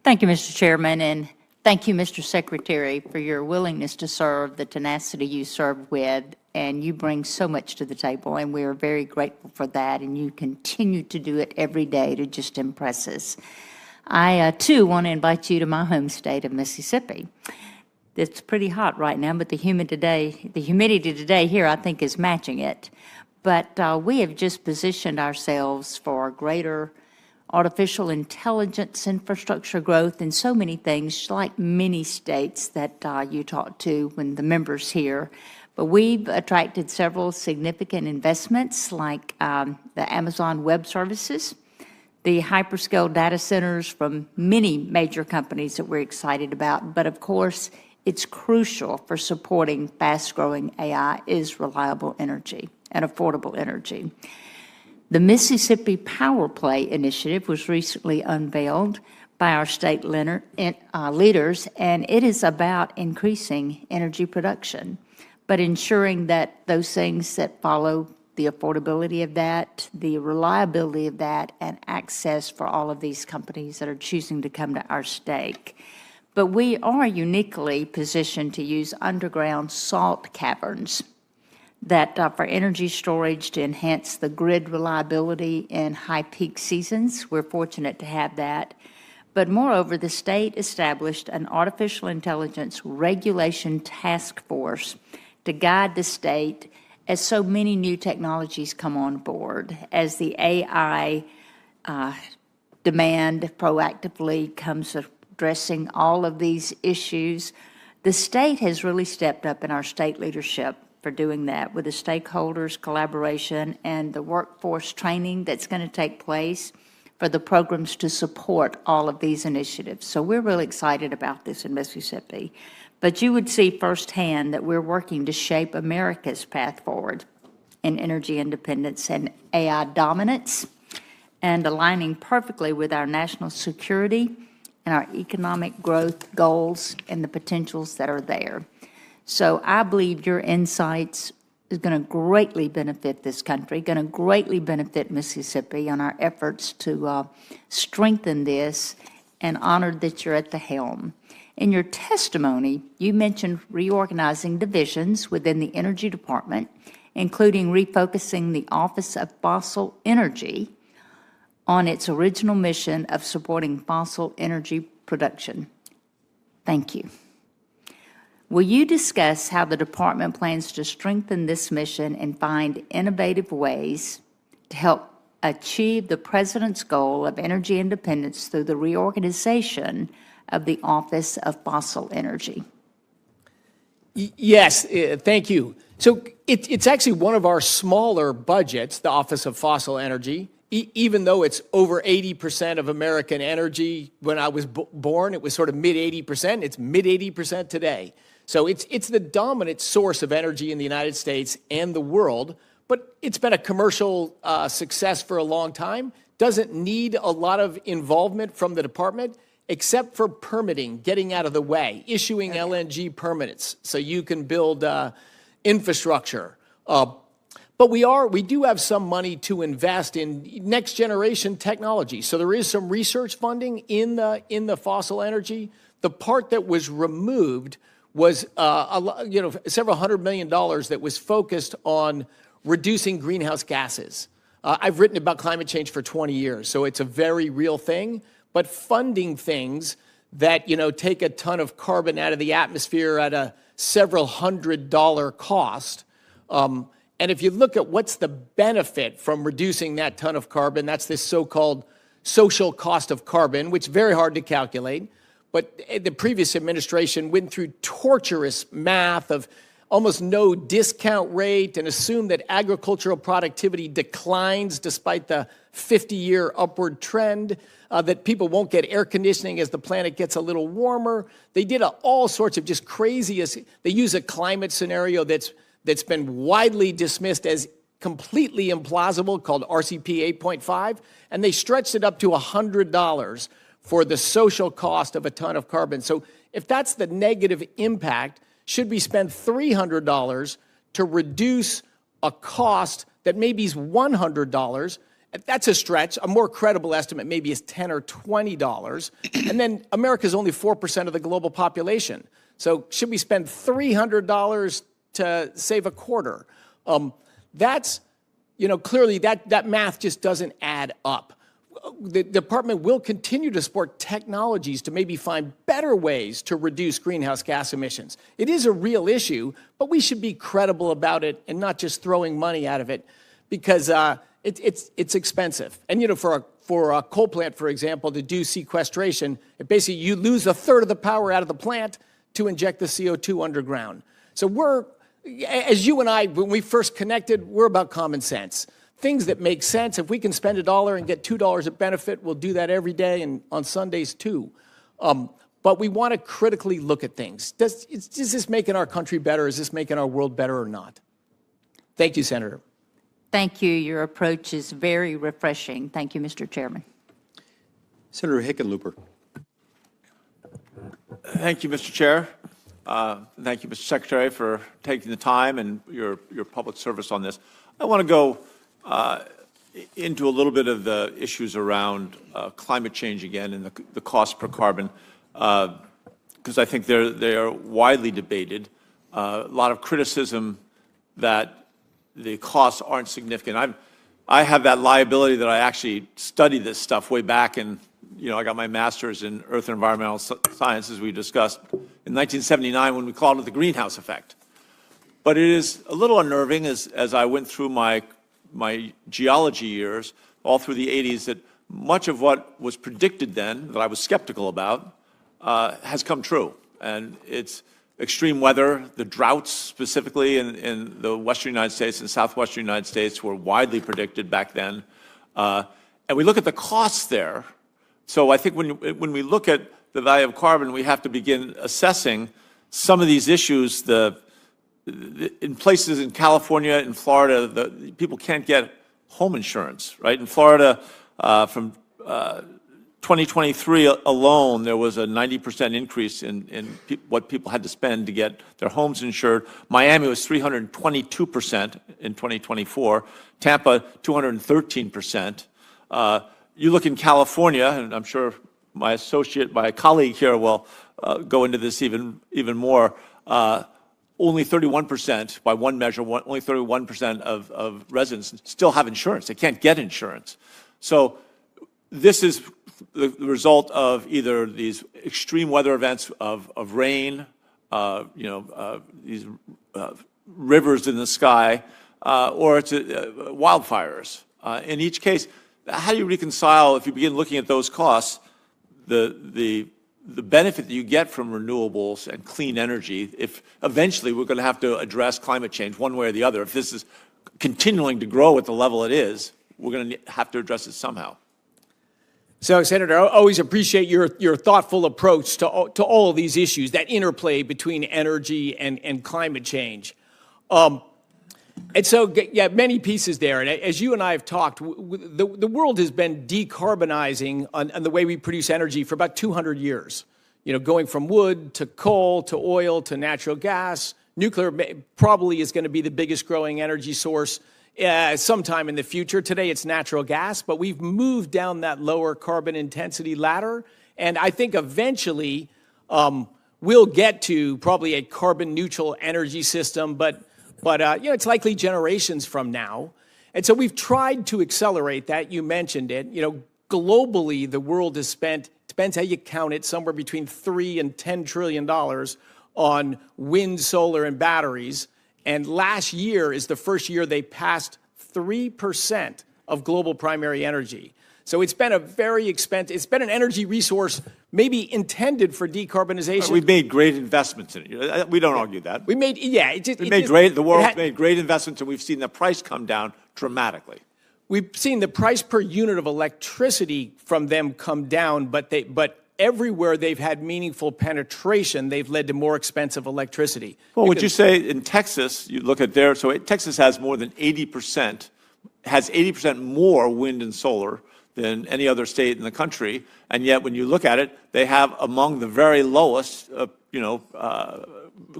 Thank you, Mr. Chairman, and thank you, Mr. Secretary, for your willingness to serve, the tenacity you serve with, and you bring so much to the table, and we are very grateful for that, and you continue to do it every day to just impress us. I, too, want to invite you to my home state of Mississippi. It's pretty hot right now, but the humidity today here, I think, is matching it. But we have just positioned ourselves for greater artificial intelligence infrastructure growth and so many things, like many states that you talked to when the members here. But we've attracted several significant investments, like the Amazon Web Services, the hyperscale data centers from many major companies that we're excited about. But of course, it's crucial for supporting fast-growing AI is reliable energy and affordable energy. The Mississippi Power Play initiative was recently unveiled by our state leaders, and it is about increasing energy production, but ensuring that those things that follow the affordability of that, the reliability of that, and access for all of these companies that are choosing to come to our state. But we are uniquely positioned to use underground salt caverns that for energy storage to enhance the grid reliability in high peak seasons. We're fortunate to have that. But moreover, the state established an artificial intelligence regulation task force to guide the state as so many new technologies come on board, as the AI demand proactively comes addressing all of these issues. The state has really stepped up in our state leadership for doing that, with the stakeholders' collaboration and the workforce training that's going to take place for the programs to support all of these initiatives. So we're really excited about this in Mississippi. But you would see firsthand that we're working to shape America's path forward in energy independence and AI dominance, and aligning perfectly with our national security and our economic growth goals and the potentials that are there. So I believe your insights is going to greatly benefit this country, going to greatly benefit Mississippi on our efforts to strengthen this, and honored that you're at the helm. In your testimony, you mentioned reorganizing divisions within the Energy Department, including refocusing the Office of Fossil Energy on its original mission of supporting fossil energy production. Thank you. Will you discuss how the department plans to strengthen this mission and find innovative ways to help achieve the President's goal of energy independence through the reorganization of the Office of Fossil Energy? Yes, thank you. So it's actually one of our smaller budgets, the Office of Fossil Energy, even though it's over 80% of American energy. When I was born, it was sort of mid-80%. It's mid-80% today. So it's the dominant source of energy in the United States and the world, but it's been a commercial success for a long time. Doesn't need a lot of involvement from the department, except for permitting, getting out of the way, issuing LNG permits so you can build infrastructure. But we do have some money to invest in next generation technology. So there is some research funding in the fossil energy. The part that was removed was several $100 million that was focused on reducing greenhouse gases. I've written about climate change for 20 years, so it's a very real thing. But funding things that take a ton of carbon out of the atmosphere at a several $100 cost. And if you look at what's the benefit from reducing that ton of carbon, that's this so-called social cost of carbon, which is very hard to calculate. But the previous administration went through torturous math of almost no discount rate and assumed that agricultural productivity declines despite the 50-year upward trend, that people won't get air conditioning as the planet gets a little warmer. They did all sorts of just craziest. They use a climate scenario that's been widely dismissed as completely implausible, called RCP 8.5, and they stretched it up to $100 for the social cost of a ton of carbon. So if that's the negative impact, should we spend $300 to reduce a cost that maybe is $100? That's a stretch. A more credible estimate maybe is $10 or $20. And then America's only 4% of the global population. So should we spend $300 to save a quarter? That's, clearly that math just doesn't add up. the department will continue to support technologies to maybe find better ways to reduce greenhouse gas emissions. It is a real issue, but we should be credible about it and not just throwing money out of it, because it's expensive. And, you know, for a coal plant, for example, to do sequestration, basically you lose a third of the power out of the plant to inject the CO2 underground. So we're, as you and I, when we first connected, we're about common sense. Things that make sense. If we can spend $1 and get $2 of benefit, we'll do that every day and on Sundays too. But we want to critically look at things. Is this making our country better? Is this making our world better or not? Thank you, Senator. Thank you. Your approach is very refreshing. Thank you, Mr. Chairman. Senator Hickenlooper. Thank you, Mr. Chair. Thank you, Mr. Secretary, for taking the time and your public service on this. I want to go into a little bit of the issues around climate change again and the cost per carbon, because I think they are widely debated. A lot of criticism that the costs aren't significant. I have that liability that I actually studied this stuff way back, and I got my master's in Earth and Environmental Sciences, we discussed, in 1979 when we called it the greenhouse effect. But it is a little unnerving as I went through my geology years, all through the 80s, that much of what was predicted then, that I was skeptical about, has come true. And it's extreme weather, the droughts specifically in the western United States and southwestern United States were widely predicted back then. And we look at the costs there. So I think when we look at the value of carbon, we have to begin assessing some of these issues. In places in California and Florida, people can't get home insurance, right? In Florida, from 2023 alone, there was a 90% increase in what people had to spend to get their homes insured. Miami was 322% in 2024. Tampa, 213%. You look in California, and I'm sure my colleague here will go into this even more. Only 31%, by one measure, only 31% of residents still have insurance. They can't get insurance. So this is the result of either these extreme weather events of rain, these rivers in the sky, or it's wildfires. In each case, how do you reconcile, if you begin looking at those costs, the benefit that you get from renewables and clean energy, if eventually we're going to have to address climate change one way or the other? If this is continuing to grow at the level it is, we're going to have to address it somehow. So, Senator, I always appreciate your thoughtful approach to all of these issues, that interplay between energy and climate change. And so, yeah, many pieces there. And as you and I have talked, the world has been decarbonizing on the way we produce energy for about 200 years. Going from wood to coal to oil to natural gas. Nuclear probably is going to be the biggest growing energy source sometime in the future. Today it's natural gas, but we've moved down that lower carbon intensity ladder. And I think eventually we'll get to probably a carbon neutral energy system, but it's likely generations from now. And so we've tried to accelerate that. You mentioned it. Globally, the world has spent, depends how you count it, somewhere between $3 and $10 trillion on wind, solar, and batteries. And last year is the first year they passed 3% of global primary energy. So it's been a very expensive, it's been an energy resource maybe intended for decarbonization. We've made great investments in it. We don't argue that. We made, yeah. The world's made great investments, and we've seen the price come down dramatically. We've seen the price per unit of electricity from them come down, but everywhere they've had meaningful penetration, they've led to more expensive electricity. Well, would you say in Texas, you look at Texas has more than 80%, has 80% more wind and solar than any other state in the country, and yet when you look at it, they have among the very lowest,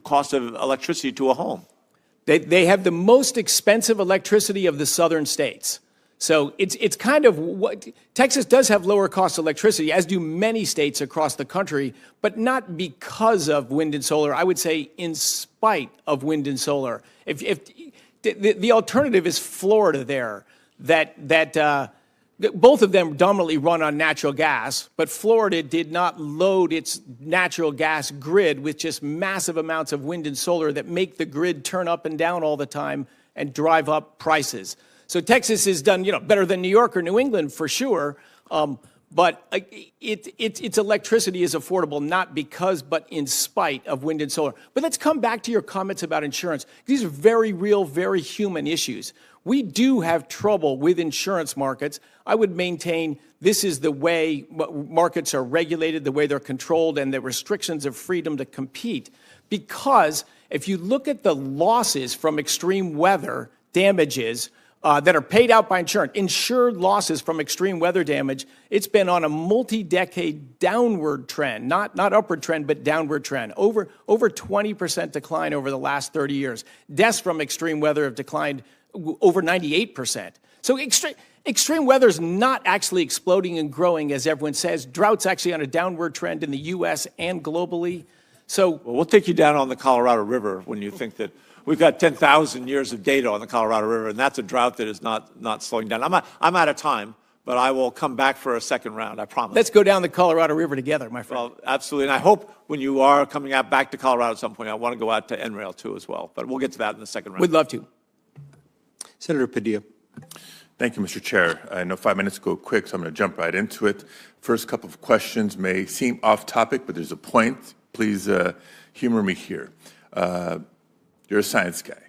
cost of electricity to a home. They have the most expensive electricity of the southern states. So it's kind of what Texas does have lower cost electricity, as do many states across the country, but not because of wind and solar. I would say in spite of wind and solar. If the alternative is Florida there, that both of them dominantly run on natural gas, but Florida did not load its natural gas grid with just massive amounts of wind and solar that make the grid turn up and down all the time and drive up prices. So Texas has done, better than New York or New England for sure, but its electricity is affordable not because, but in spite of wind and solar. But let's come back to your comments about insurance. These are very real, very human issues. We do have trouble with insurance markets. I would maintain this is the way markets are regulated, the way they're controlled, and the restrictions of freedom to compete. Because if you look at the losses from extreme weather damages that are paid out by insurance, insured losses from extreme weather damage, it's been on a multi-decade downward trend, not upward trend, but downward trend, over 20% decline over the last 30 years. Deaths from extreme weather have declined over 98%. So extreme weather is not actually exploding and growing, as everyone says. Drought's actually on a downward trend in the U.S. and globally. So Well, we'll take you down on the Colorado River when you think that we've got 10,000 years of data on the Colorado River, and that's a drought that is not slowing down. I'm out of time, but I will come back for a second round, I promise. let's go down the Colorado River together, my friend. Well, absolutely, and I hope when you are coming out back to Colorado at some point, I want to go out to NRail too as well, but we'll get to that in the second round. We'd love to. Senator Padilla. Thank you, Mr. Chair. I know 5 minutes go quick, so I'm going to jump right into it. First couple of questions may seem off topic, but there's a point. Please humor me here. You're a science guy.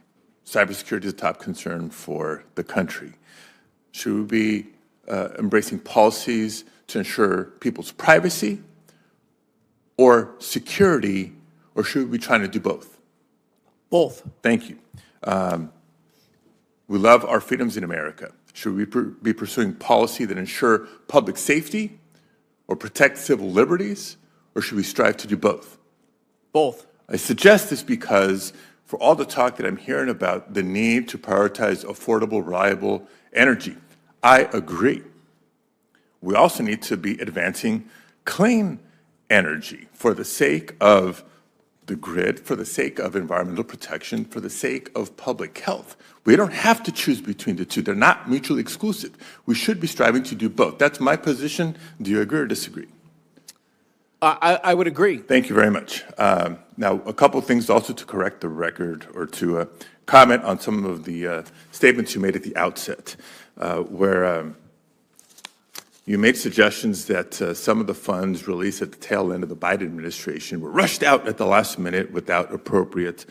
Cybersecurity is a top concern for the country. Should we be embracing policies to ensure people's privacy or security, or should we be trying to do both? Both. Thank you. We love our freedoms in America. Should we be pursuing policy that ensure public safety or protect civil liberties, or should we strive to do both? Both. I suggest this because for all the talk that I'm hearing about the need to prioritize affordable, reliable energy, I agree. We also need to be advancing clean energy for the sake of the grid, for the sake of environmental protection, for the sake of public health. We don't have to choose between the two. They're not mutually exclusive. We should be striving to do both. That's my position. Do you agree or disagree? I would agree. Thank you very much. Now, a couple of things also to correct the record or to comment on some of the statements you made at the outset, where you made suggestions that some of the funds released at the tail end of the Biden administration were rushed out at the last minute without appropriate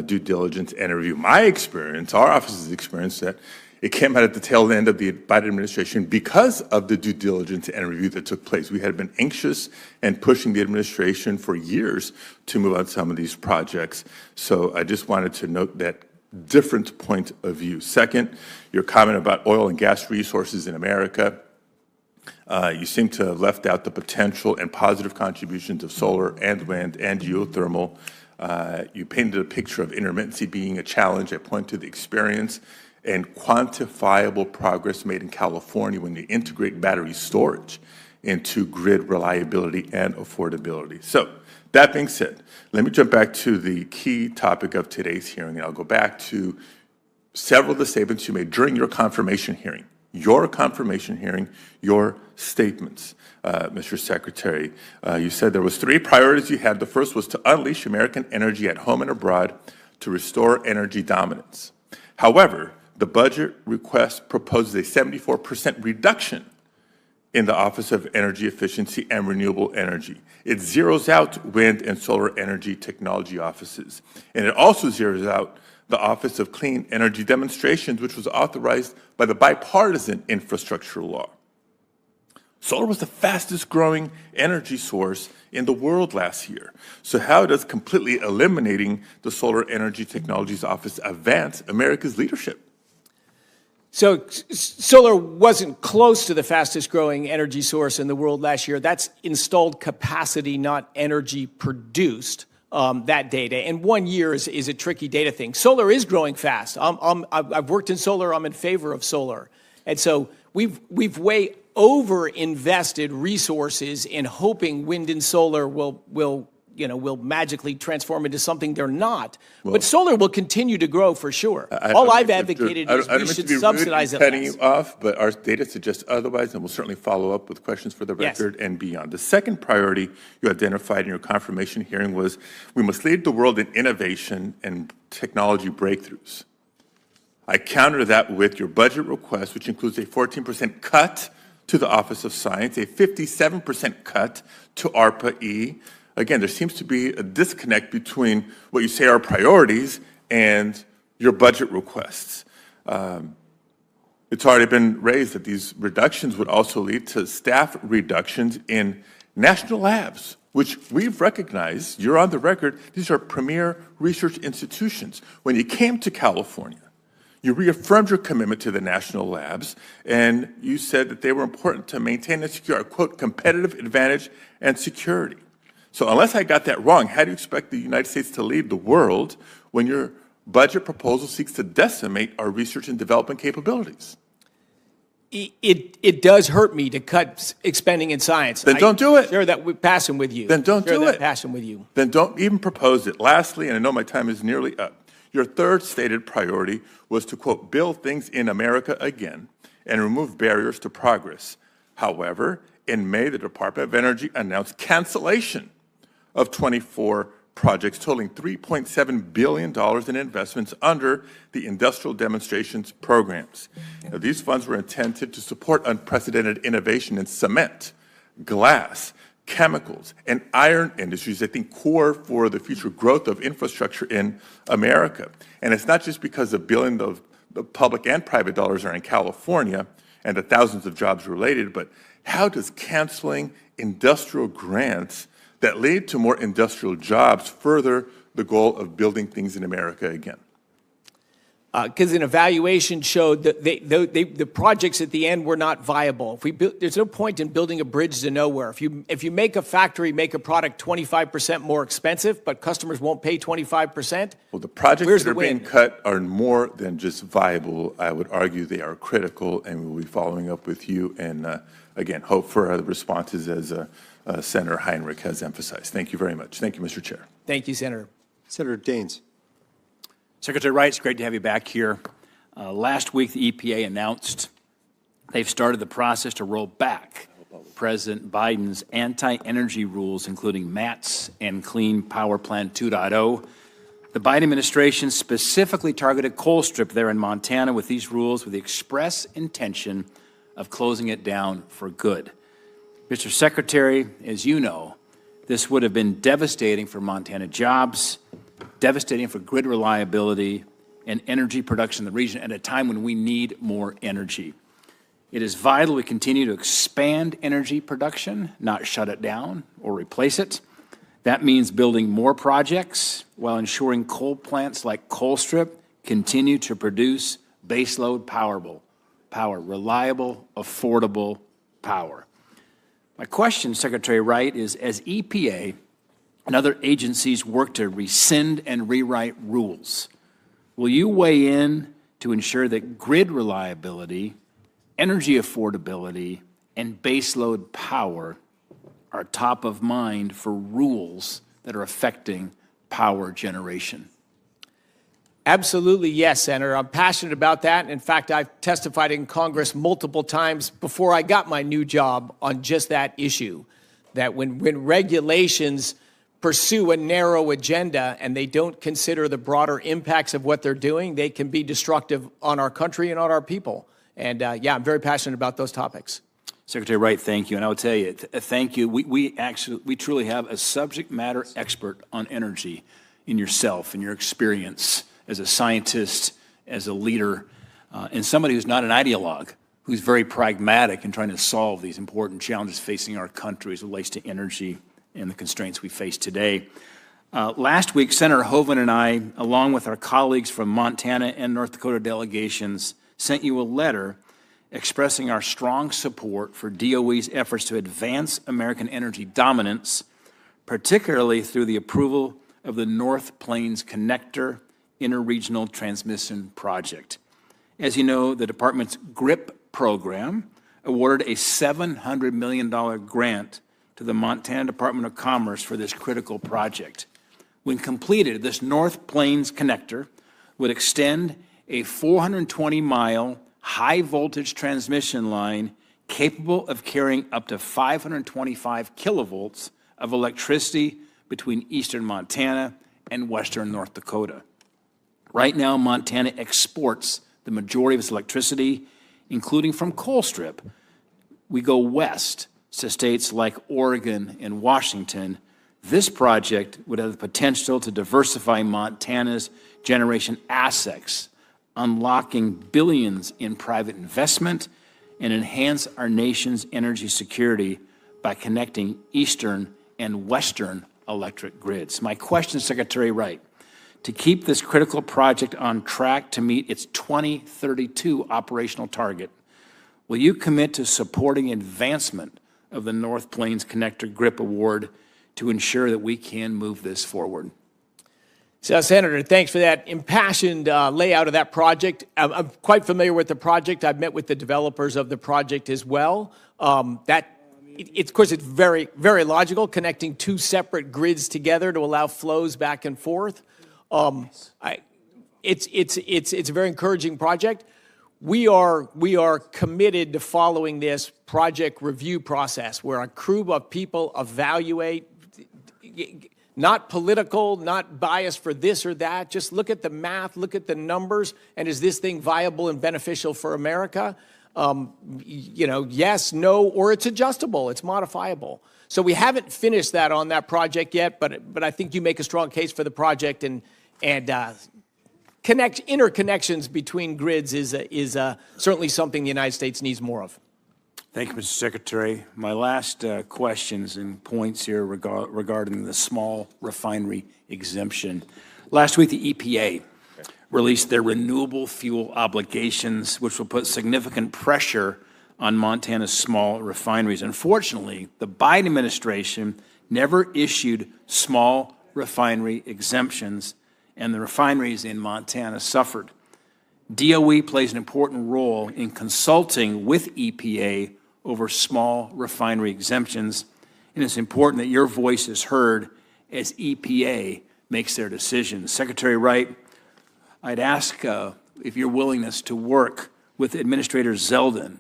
due diligence and review. My experience, our office's experience, that it came out at the tail end of the Biden administration because of the due diligence and review that took place. We had been anxious and pushing the administration for years to move on some of these projects. So I just wanted to note that different point of view. Second, your comment about oil and gas resources in America. You seem to have left out the potential and positive contributions of solar and wind and geothermal. You painted a picture of intermittency being a challenge. I point to the experience and quantifiable progress made in California when they integrate battery storage into grid reliability and affordability. So that being said, let me jump back to the key topic of today's hearing, and I'll go back to several of the statements you made during your confirmation hearing. Your statements, Mr. Secretary. You said there was 3 priorities you had. The first was to unleash American energy at home and abroad to restore energy dominance. However, the budget request proposes a 74% reduction in the Office of Energy Efficiency and Renewable Energy. It zeroes out wind and solar energy technology offices. And it also zeroes out the Office of Clean Energy Demonstrations, which was authorized by the bipartisan infrastructure law. Solar was the fastest growing energy source in the world last year. So how does completely eliminating the Solar Energy Technologies Office advance America's leadership? So solar wasn't close to the fastest growing energy source in the world last year. That's installed capacity, not energy produced, that data. And 1 year is a tricky data thing. Solar is growing fast. I've worked in solar. I'm in favor of solar. And so we've way over invested resources in hoping wind and solar will will magically transform into something they're not. But solar will continue to grow for sure. All I've advocated is we should subsidize it cutting less. you off, but our data suggests otherwise, and we'll certainly follow up with questions for the record and beyond. The second priority you identified in your confirmation hearing was we must lead the world in innovation and technology breakthroughs. I counter that with your budget request, which includes a 14% cut to the Office of Science, a 57% cut to ARPA-E. Again, there seems to be a disconnect between what you say are priorities and your budget requests. It's already been raised that these reductions would also lead to staff reductions in national labs, which we've recognized. You're on the record. These are premier research institutions. When you came to California, you reaffirmed your commitment to the national labs, and you said that they were important to maintain and secure, quote, competitive advantage and security. So unless I got that wrong, how do you expect the United States to lead the world when your budget proposal seeks to decimate our research and development capabilities? It does hurt me to cut spending in science. Then don't do it. Share that passion with you. Then don't do that it. Passion with you. Then don't even propose it. Lastly, and I know my time is nearly up, your third stated priority was to, quote, build things in America again and remove barriers to progress. However, in May, the Department of Energy announced cancellation of 24 projects totaling $3.7 billion in investments under the industrial demonstrations programs. Now, these funds were intended to support unprecedented innovation in cement, glass, chemicals, and iron industries, I think, core for the future growth of infrastructure in America. And it's not just because $1 billion of the public and private dollars are in California and the thousands of jobs related, but how does canceling industrial grants that lead to more industrial jobs further the goal of building things in America again? Because an evaluation showed that the projects at the end were not viable. There's no point in building a bridge to nowhere. If you make a factory make a product 25% more expensive, but customers won't pay 25%, well, the projects where's that are the being win? cut are more than just viable. I would argue they are critical, and we'll be following up with you and, again, hope for the responses as Senator Heinrich has emphasized. Thank you very much. Thank you, Mr. Chair. Thank you, Senator. Senator Daines. Secretary Wright, it's great to have you back here. Last week, the EPA announced they've started the process to roll back President Biden's anti-energy rules, including MATS and Clean Power Plan 2.0. The Biden administration specifically targeted Colstrip there in Montana with these rules with the express intention of closing it down for good. Mr. Secretary, as you know, this would have been devastating for Montana jobs, devastating for grid reliability and energy production in the region at a time when we need more energy. It is vital we continue to expand energy production, not shut it down or replace it. That means building more projects while ensuring coal plants like Colstrip continue to produce baseload power, reliable, affordable power. My question, Secretary Wright, is as EPA and other agencies work to rescind and rewrite rules, will you weigh in to ensure that grid reliability, energy affordability, and baseload power are top of mind for rules that are affecting power generation? Absolutely, yes, Senator. I'm passionate about that. In fact, I've testified in Congress multiple times before I got my new job on just that issue, that when regulations pursue a narrow agenda and they don't consider the broader impacts of what they're doing, they can be destructive on our country and on our people. And yeah, I'm very passionate about those topics. Secretary Wright, thank you. And I will tell you, thank you. We truly have a subject matter expert on energy in yourself and your experience as a scientist, as a leader, and somebody who's not an ideologue, who's very pragmatic in trying to solve these important challenges facing our country as it relates to energy and the constraints we face today. Last week, Senator Hoeven and I, along with our colleagues from Montana and North Dakota delegations, sent you a letter expressing our strong support for DOE's efforts to advance American energy dominance, particularly through the approval of the North Plains Connector Interregional Transmission Project. As you know, the department's GRIP program awarded a $700 million grant to the Montana Department of Commerce for this critical project. When completed, this North Plains connector would extend a 420-mile high-voltage transmission line capable of carrying up to 525 kilovolts of electricity between eastern Montana and western North Dakota. Right now, Montana exports the majority of its electricity, including from Colstrip. We go west to states like Oregon and Washington. This project would have the potential to diversify Montana's generation assets, unlocking billions in private investment and enhance our nation's energy security by connecting eastern and western electric grids. My question, Secretary Wright, to keep this critical project on track to meet its 2032 operational target, will you commit to supporting advancement of the North Plains Connector GRIP Award to ensure that we can move this forward? So, Senator, thanks for that impassioned layout of that project. I'm quite familiar with the project. I've met with the developers of the project as well. Of course, it's very, very logical, connecting two separate grids together to allow flows back and forth. It's a very encouraging project. We are committed to following this project review process where a crew of people evaluate, not political, not biased for this or that, just look at the math, look at the numbers, and is this thing viable and beneficial for America? Yes, no, or it's adjustable, it's modifiable. So we haven't finished that on that project yet, but I think you make a strong case for the project, and interconnections between grids is certainly something the United States needs more of. Thank you, Mr. Secretary. My last questions and points here regarding the small refinery exemption. Last week, the EPA released their renewable fuel obligations, which will put significant pressure on Montana's small refineries. Unfortunately, the Biden administration never issued small refinery exemptions, and the refineries in Montana suffered. DOE plays an important role in consulting with EPA over small refinery exemptions, and it's important that your voice is heard as EPA makes their decisions. Secretary Wright, I'd ask if your willingness to work with Administrator Zeldin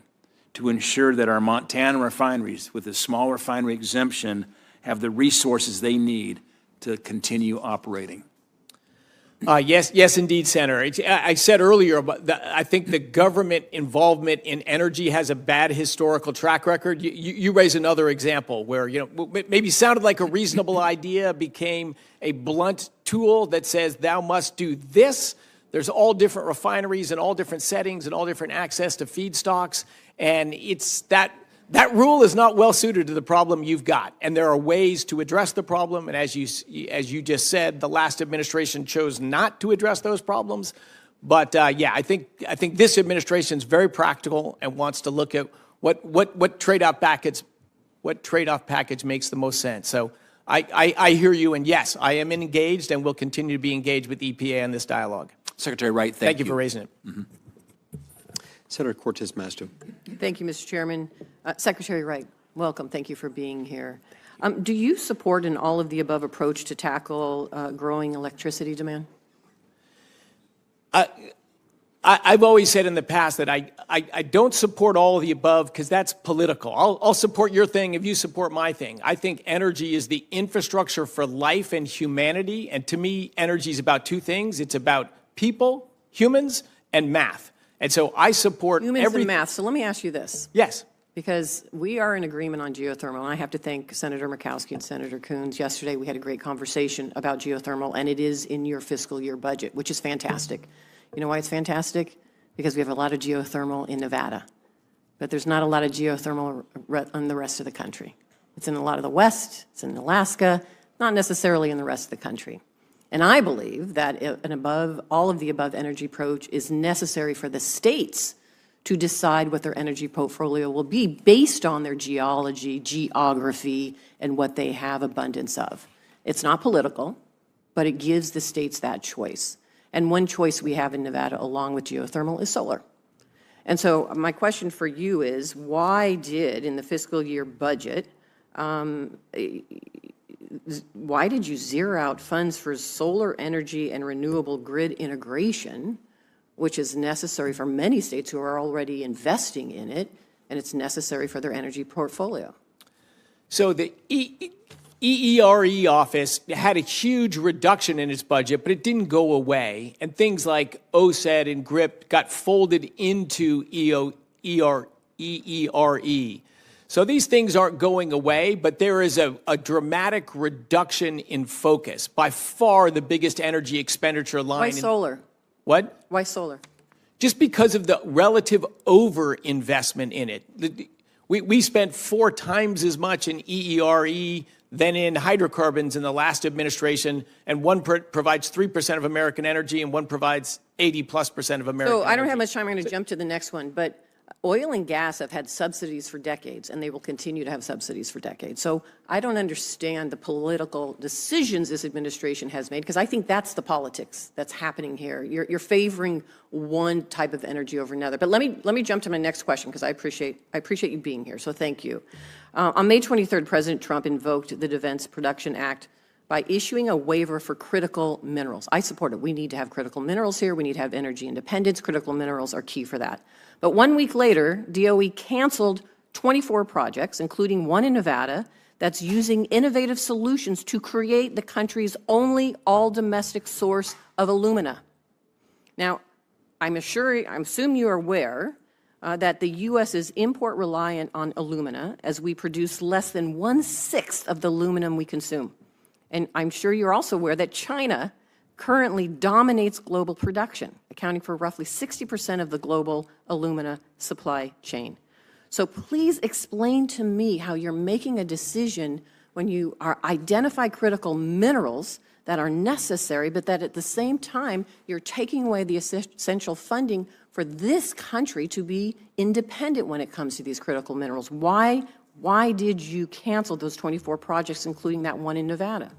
to ensure that our Montana refineries with the small refinery exemption have the resources they need to continue operating. Yes, indeed, Senator. I said earlier, I think the government involvement in energy has a bad historical track record. You raise another example where, maybe sounded like a reasonable idea became a blunt tool that says, thou must do this. There's all different refineries and all different settings and all different access to feedstocks. And it's that rule is not well suited to the problem you've got, and there are ways to address the problem. And as you just said, the last administration chose not to address those problems. But I think this administration is very practical and wants to look at what trade-off package makes the most sense. So I hear you, and yes, I am engaged and will continue to be engaged with EPA in this dialogue. Secretary Wright, thank you. Thank you for raising it. Mm-hmm. Senator Cortez Masto. Thank you, Mr. Chairman. Secretary Wright, welcome. Thank you for being here. Do you support an all-of-the-above approach to tackle growing electricity demand? I've always said in the past that I don't support all of the above because that's political. I'll support your thing if you support my thing. I think energy is the infrastructure for life and humanity, and to me, energy is about two things. It's about people, humans, and math. And so I support humans and math. So let me ask you this. Yes. Because we are in agreement on geothermal, and I have to thank Senator Murkowski and Senator Coons. Yesterday we had a great conversation about geothermal, and it is in your fiscal year budget, which is fantastic. You know why it's fantastic? Because we have a lot of geothermal in Nevada, but there's not a lot of geothermal in the rest of the country. It's in a lot of the West, it's in Alaska, not necessarily in the rest of the country. And I believe that all of the above energy approach is necessary for the states to decide what their energy portfolio will be based on their geology, geography, and what they have abundance of. It's not political, but it gives the states that choice. And one choice we have in Nevada, along with geothermal, is solar. And so my question for you is, why did, in the fiscal year budget, Why did you zero out funds for solar energy and renewable grid integration, which is necessary for many states who are already investing in it, and it's necessary for their energy portfolio? So the EERE office had a huge reduction in its budget, but it didn't go away. And things like OSED and GRIP got folded into EERE. So these things aren't going away, but there is a dramatic reduction in focus. By far the biggest energy expenditure line. Why solar? What? Why solar? Just because of the relative overinvestment in it. We spent 4 times as much in EERE than in hydrocarbons in the last administration, and one provides 3% of American energy, and one provides 80+% of American energy. So I don't have much time. I'm going to jump to the next one, but oil and gas have had subsidies for decades, and they will continue to have subsidies for decades. So I don't understand the political decisions this administration has made, because I think that's the politics that's happening here. You're favoring one type of energy over another. But let me jump to my next question, because I appreciate you being here. So thank you. On May 23rd, President Trump invoked the Defense Production Act by issuing a waiver for critical minerals. I support it. We need to have critical minerals here. We need to have energy independence. Critical minerals are key for that. But 1 week later, DOE canceled 24 projects, including one in Nevada, that's using innovative solutions to create the country's only all-domestic source of alumina. Now, I assume you are aware that the U.S. is import reliant on alumina, as we produce less than 1/6 of the aluminum we consume. And I'm sure you're also aware that China currently dominates global production, accounting for roughly 60% of the global alumina supply chain. So please explain to me how you're making a decision when you identify critical minerals that are necessary, but that at the same time you're taking away the essential funding for this country to be independent when it comes to these critical minerals. Why did you cancel those 24 projects, including that one in Nevada?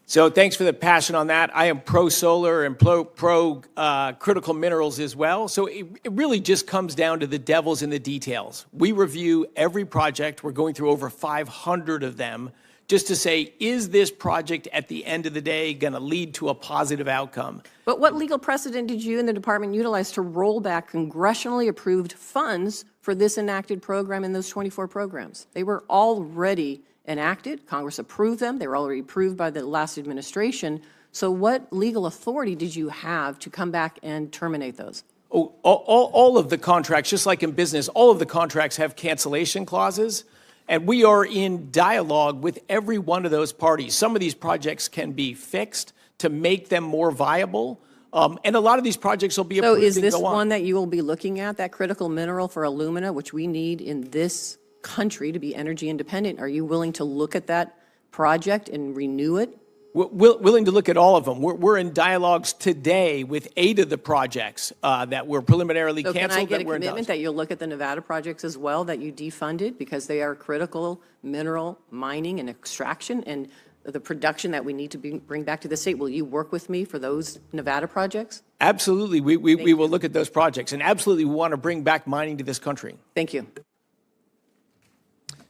So thanks for the passion on that. I am pro-solar and pro-critical minerals as well. So it really just comes down to the devil's in the details. We review every project. We're going through over 500 of them just to say, is this project at the end of the day going to lead to a positive outcome? But what legal precedent did you and the department utilize to roll back congressionally approved funds for this enacted program in those 24 programs? They were already enacted. Congress approved them. They were already approved by the last administration. So what legal authority did you have to come back and terminate those? Oh, all of the contracts, just like in business, all of the contracts have cancellation clauses. And we are in dialogue with every one of those parties. Some of these projects can be fixed to make them more viable. And a lot of these projects will be approved and go on. So is this one that you will be looking at, that critical mineral for alumina, which we need in this country to be energy independent? Are you willing to look at that project and renew it? We're willing to look at all of them. We're in dialogues today with 8 of the projects that were preliminarily canceled. So can I get a commitment that you'll look at the Nevada projects as well that you defunded because they are critical mineral mining and extraction and the production that we need to bring back to the state? Will you work with me for those Nevada projects? Absolutely. We will look at those projects, and absolutely we want to bring back mining to this country. Thank you.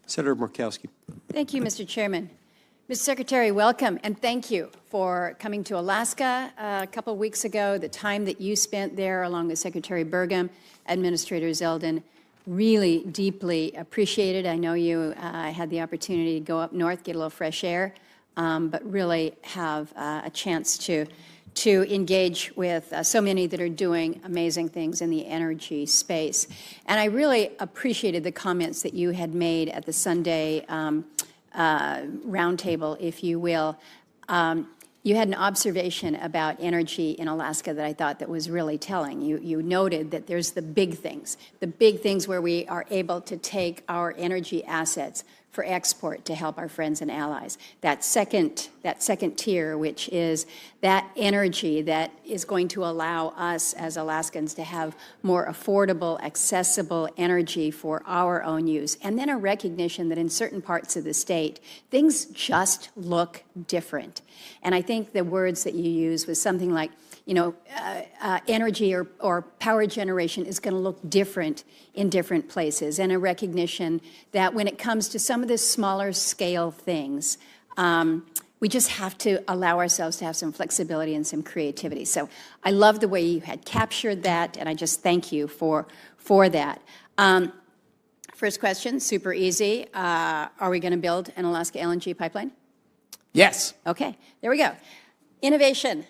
Senator Murkowski. Thank you, Mr. Chairman. Mr. Secretary, welcome, and thank you for coming to Alaska a couple of weeks ago. The time that you spent there, along with Secretary Burgum, Administrator Zeldin, really deeply appreciated. I know you had the opportunity to go up north, get a little fresh air, but really have a chance to engage with so many that are doing amazing things in the energy space. And I really appreciated the comments that you had made at the Sunday roundtable, if you will. You had an observation about energy in Alaska that I thought that was really telling. You noted that there's the big things where we are able to take our energy assets for export to help our friends and allies. That second tier, which is that energy that is going to allow us as Alaskans to have more affordable, accessible energy for our own use. And then a recognition that in certain parts of the state, things just look different. And I think the words that you used was something like, energy or power generation is going to look different in different places, and a recognition that when it comes to some some of the smaller scale things, we just have to allow ourselves to have some flexibility and some creativity. So I love the way you had captured that, and I just thank you for that. First question, super easy. Are we going to build an Alaska LNG pipeline? Yes. Okay, there we go. Innovation.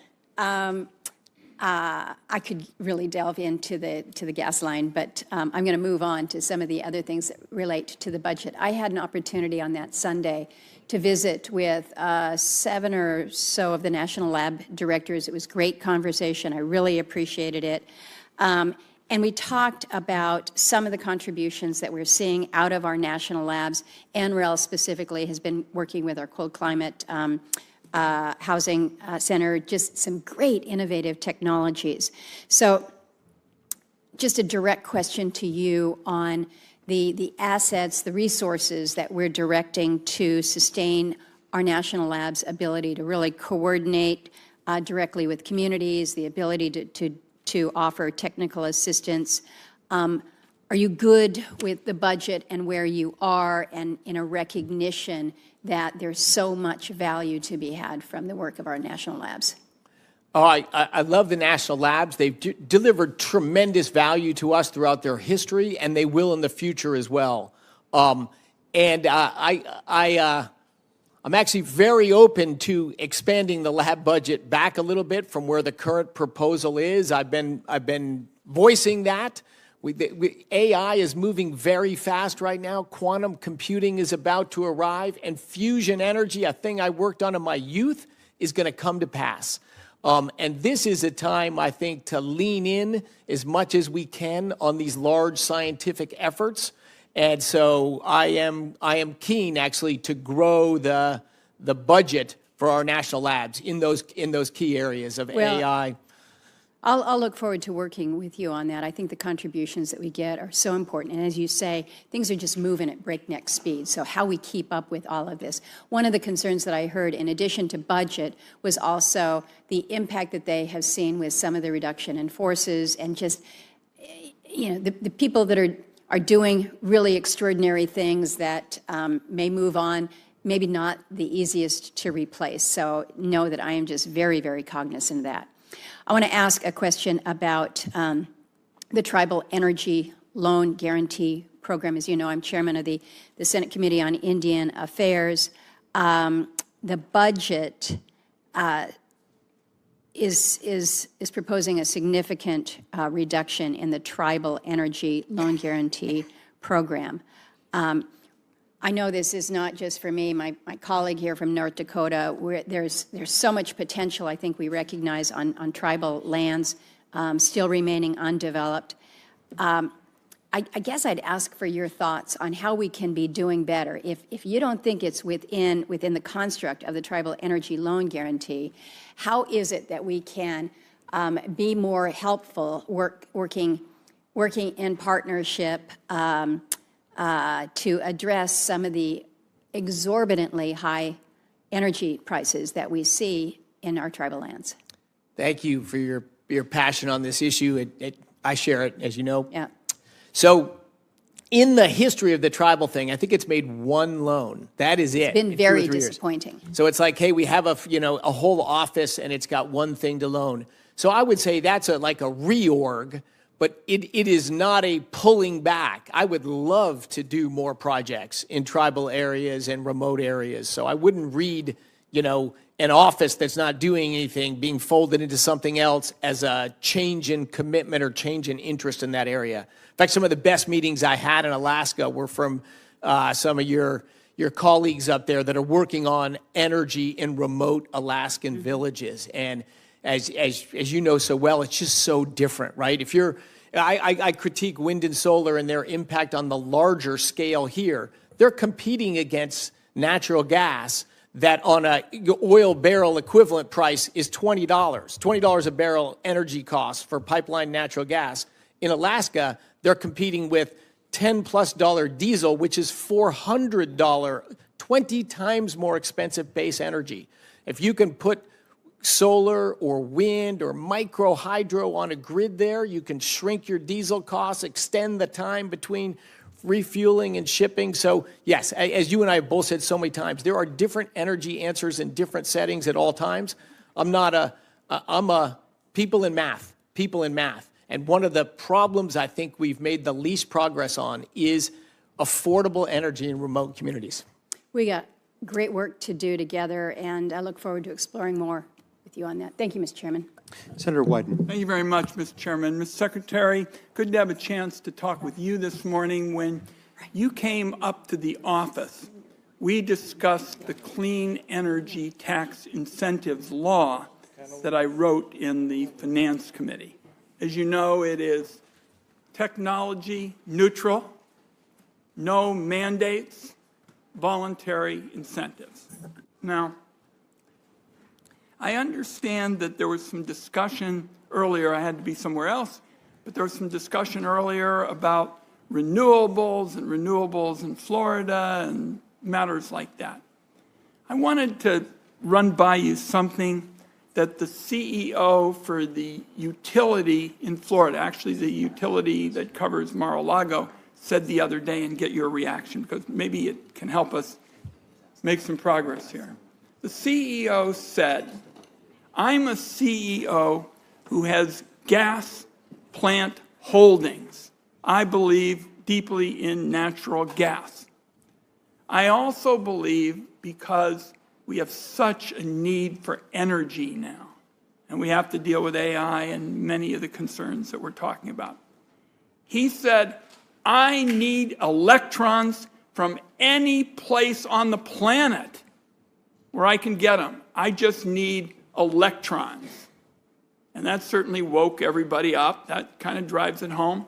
I could really delve into the gas line, but I'm going to move on to some of the other things that relate to the budget. I had an opportunity on that Sunday to visit with 7 or so of the national lab directors. It was great conversation. I really appreciated it. And we talked about some of the contributions that we're seeing out of our national labs. NREL specifically has been working with our cold climate housing center, just some great innovative technologies. So just a direct question to you on the assets, the resources that we're directing to sustain our national labs' ability to really coordinate directly with communities, the ability to offer technical assistance. Are you good with the budget and where you are, and in a recognition that there's so much value to be had from the work of our national labs? Oh, I love the national labs. They've delivered tremendous value to us throughout their history, and they will in the future as well. I'm actually very open to expanding the lab budget back a little bit from where the current proposal is. I've been voicing that. AI is moving very fast right now. Quantum computing is about to arrive, and fusion energy, a thing I worked on in my youth, is going to come to pass. And this is a time, I think, to lean in as much as we can on these large scientific efforts. And so I am keen, actually, to grow the budget for our national labs in those key areas of AI. I'll look forward to working with you on that. I think the contributions that we get are so important. And as you say, things are just moving at breakneck speed. So how we keep up with all of this. One of the concerns that I heard, in addition to budget, was also the impact that they have seen with some of the reduction in forces, and just, the people that are doing really extraordinary things that may move on, maybe not the easiest to replace. So know that I am just very, very cognizant of that. I want to ask a question about the Tribal Energy Loan Guarantee Program. As you know, I'm chairman of the Senate Committee on Indian Affairs. The budget is proposing a significant reduction in the Tribal Energy Loan Guarantee Program. I know this is not just for me, my colleague here from North Dakota, there's so much potential, I think we recognize, on tribal lands still remaining undeveloped. I guess I'd ask for your thoughts on how we can be doing better. If you don't think it's within the construct of the Tribal Energy Loan Guarantee, how is it that we can be more helpful, working in partnership to address some of the exorbitantly high energy prices that we see in our tribal lands? Thank you for your passion on this issue. I share it, as you know. Yeah. So in the history of the tribal thing, I think it's made one loan. That is it. It's been very disappointing. So it's like, hey, we have a whole office and it's got one thing to loan. So I would say that's like a reorg, but it is not a pulling back. I would love to do more projects in tribal areas and remote areas. So I wouldn't read, an office that's not doing anything being folded into something else as a change in commitment or change in interest in that area. In fact, some of the best meetings I had in Alaska were from some of your colleagues up there that are working on energy in remote Alaskan villages. And as you know so well, it's just so different, right? If I critique wind and solar and their impact on the larger scale here. They're competing against natural gas that on a oil barrel equivalent price is $20. $20 a barrel energy cost for pipeline natural gas. In Alaska, they're competing with $10+ diesel, which is $400, 20 times more expensive base energy. If you can put solar or wind or micro hydro on a grid there, you can shrink your diesel costs, extend the time between refueling and shipping. So yes, as you and I have both said so many times, there are different energy answers in different settings at all times. I'm a people in math. And one of the problems I think we've made the least progress on is affordable energy in remote communities. We got great work to do together, and I look forward to exploring more with you on that. Thank you, Mr. Chairman. Senator Wyden. Thank you very much, Mr. Chairman. Mr. Secretary, good to have a chance to talk with you this morning. When you came up to the office, we discussed the Clean Energy Tax Incentives Law that I wrote in the Finance Committee. As you know, it is technology neutral, no mandates, voluntary incentives. Now, I understand that there was some discussion earlier, I had to be somewhere else, but there was some discussion earlier about renewables in Florida and matters like that. I wanted to run by you something that the CEO for the utility in Florida, actually the utility that covers Mar-a-Lago, said the other day, and get your reaction, because maybe it can help us make some progress here. The CEO said, I'm a CEO who has gas plant holdings. I believe deeply in natural gas. I also believe, because we have such a need for energy now, and we have to deal with AI and many of the concerns that we're talking about. He said, I need electrons from any place on the planet where I can get them. I just need electrons. And that certainly woke everybody up. That kind of drives it home.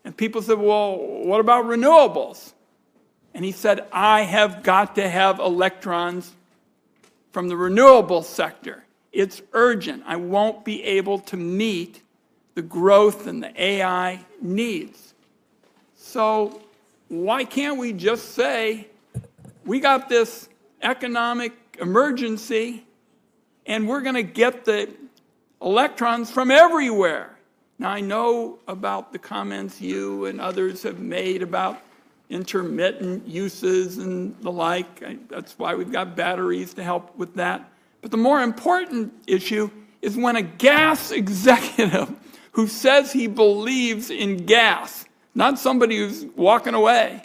And people said, well, what about renewables? And he said, I have got to have electrons from the renewable sector. It's urgent. I won't be able to meet the growth and the AI needs. So why can't we just say, we got this economic emergency, and we're going to get the electrons from everywhere? Now, I know about the comments you and others have made about intermittent uses and the like. That's why we've got batteries to help with that. But the more important issue is when a gas executive who says he believes in gas, not somebody who's walking away,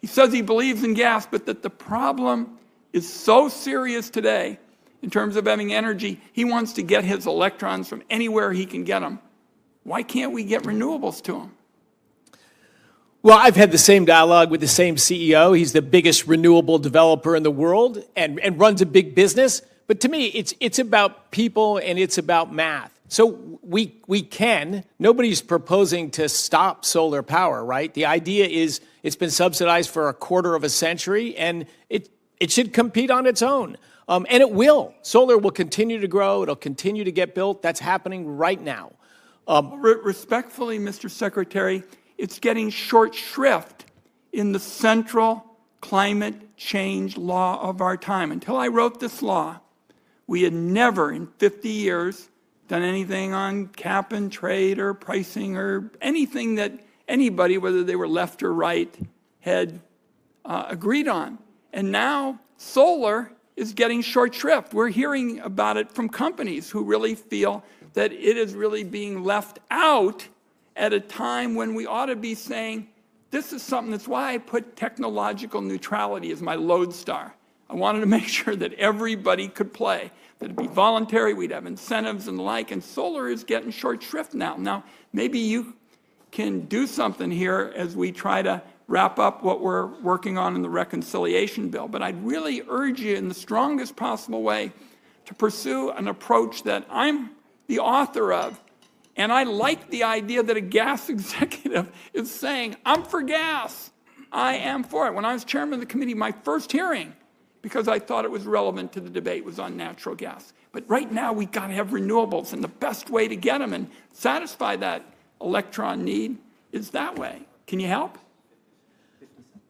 he says he believes in gas, but that the problem is so serious today in terms of having energy, he wants to get his electrons from anywhere he can get them. Why can't we get renewables to him? Well, I've had the same dialogue with the same CEO. He's the biggest renewable developer in the world and runs a big business. But to me, it's about people and it's about math. So we can. Nobody's proposing to stop solar power, right? The idea is it's been subsidized for a quarter of a century, and it should compete on its own. And it will. Solar will continue to grow. It'll continue to get built. That's happening right now. Respectfully, Mr. Secretary, it's getting short shrift in the central climate change law of our time. Until I wrote this law, we had never in 50 years done anything on cap and trade or pricing or anything that anybody, whether they were left or right, had agreed on. And now solar is getting short shrift. We're hearing about it from companies who really feel that it is really being left out at a time when we ought to be saying, this is something, that's why I put technological neutrality as my lodestar. I wanted to make sure that everybody could play, that it'd be voluntary, we'd have incentives and the like, and solar is getting short shrift now. Now, maybe you can do something here as we try to wrap up what we're working on in the reconciliation bill, but I'd really urge you in the strongest possible way to pursue an approach that I'm the author of. And I like the idea that a gas executive is saying, I'm for gas. I am for it. When I was chairman of the committee, my first hearing, because I thought it was relevant to the debate, was on natural gas. But right now, we've got to have renewables, and the best way to get them and satisfy that electron need is that way. Can you help?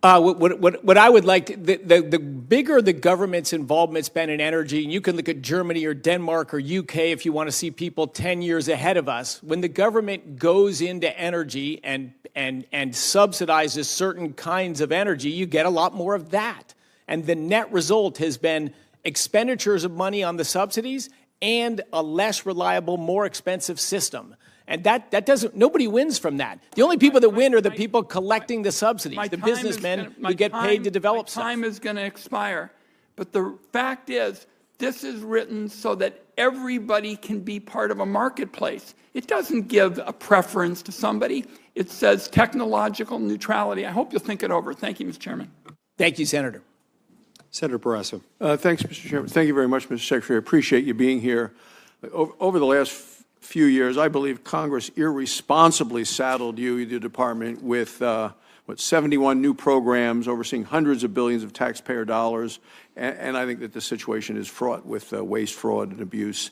What I would like, the bigger the government's involvement's been in energy, and you can look at Germany or Denmark or UK if you want to see people 10 years ahead of us, when the government goes into energy and subsidizes certain kinds of energy, you get a lot more of that. And the net result has been expenditures of money on the subsidies and a less reliable, more expensive system. And that doesn't, nobody wins from that. The only people that win are the people collecting the subsidies, the businessmen who get paid to develop stuff. My time is going to expire. But the fact is, this is written so that everybody can be part of a marketplace. It doesn't give a preference to somebody. It says technological neutrality. I hope you'll think it over. Thank you, Mr. Chairman. Thank you, Senator. Senator Barrasso. Thanks, Mr. Chairman. Thank you very much, Mr. Secretary. I appreciate you being here. Over the last few years, I believe Congress irresponsibly saddled you, the department, with 71 new programs overseeing hundreds of billions of taxpayer dollars, and I think that the situation is fraught with waste, fraud, and abuse.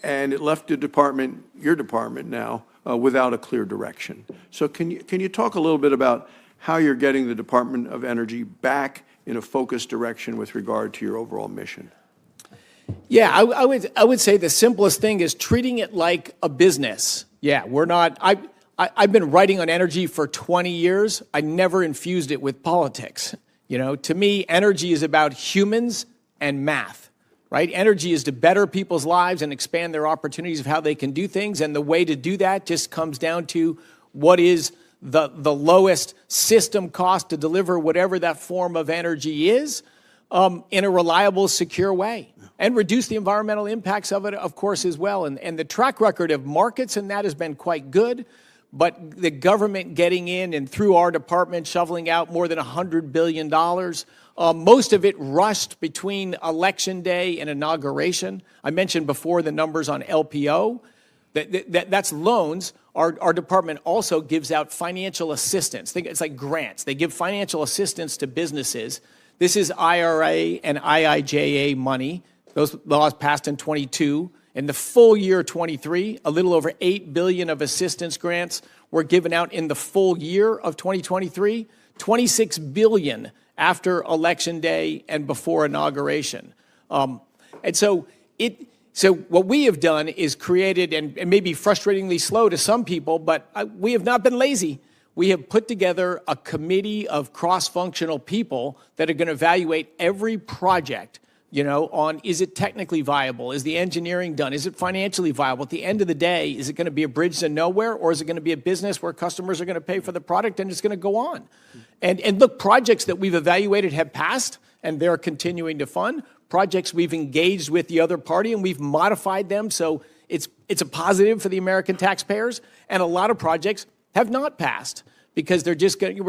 And it left the department, your department now, without a clear direction. So can you talk a little bit about how you're getting the Department of Energy back in a focused direction with regard to your overall mission? Yeah, I would say the simplest thing is treating it like a business. Yeah, we're not, I've been writing on energy for 20 years. I never infused it with politics. You know, to me, energy is about humans and math, right? Energy is to better people's lives and expand their opportunities of how they can do things. And the way to do that just comes down to what is the lowest system cost to deliver whatever that form of energy is in a reliable, secure way. And reduce the environmental impacts of it, of course, as well. And the track record of markets and that has been quite good. But the government getting in and through our department shoveling out more than $100 billion, most of it rushed between Election Day and inauguration. I mentioned before the numbers on LPO. That's loans. Our department also gives out financial assistance. Think it's like grants. They give financial assistance to businesses. This is IRA and IIJA money. Those laws passed in 22. In the full year 23, a little over $8 billion of assistance grants were given out in the full year of 2023, $26 billion after Election Day and before inauguration. And so what we have done is created, and maybe frustratingly slow to some people, but we have not been lazy. We have put together a committee of cross-functional people that are going to evaluate every project, you know, on is it technically viable? Is the engineering done? Is it financially viable? At the end of the day, is it going to be a bridge to nowhere, or is it going to be a business where customers are going to pay for the product and it's going to go on? And look, projects that we've evaluated have passed and they're continuing to fund. Projects we've engaged with the other party and we've modified them so it's a positive for the American taxpayers. And a lot of projects have not passed because we're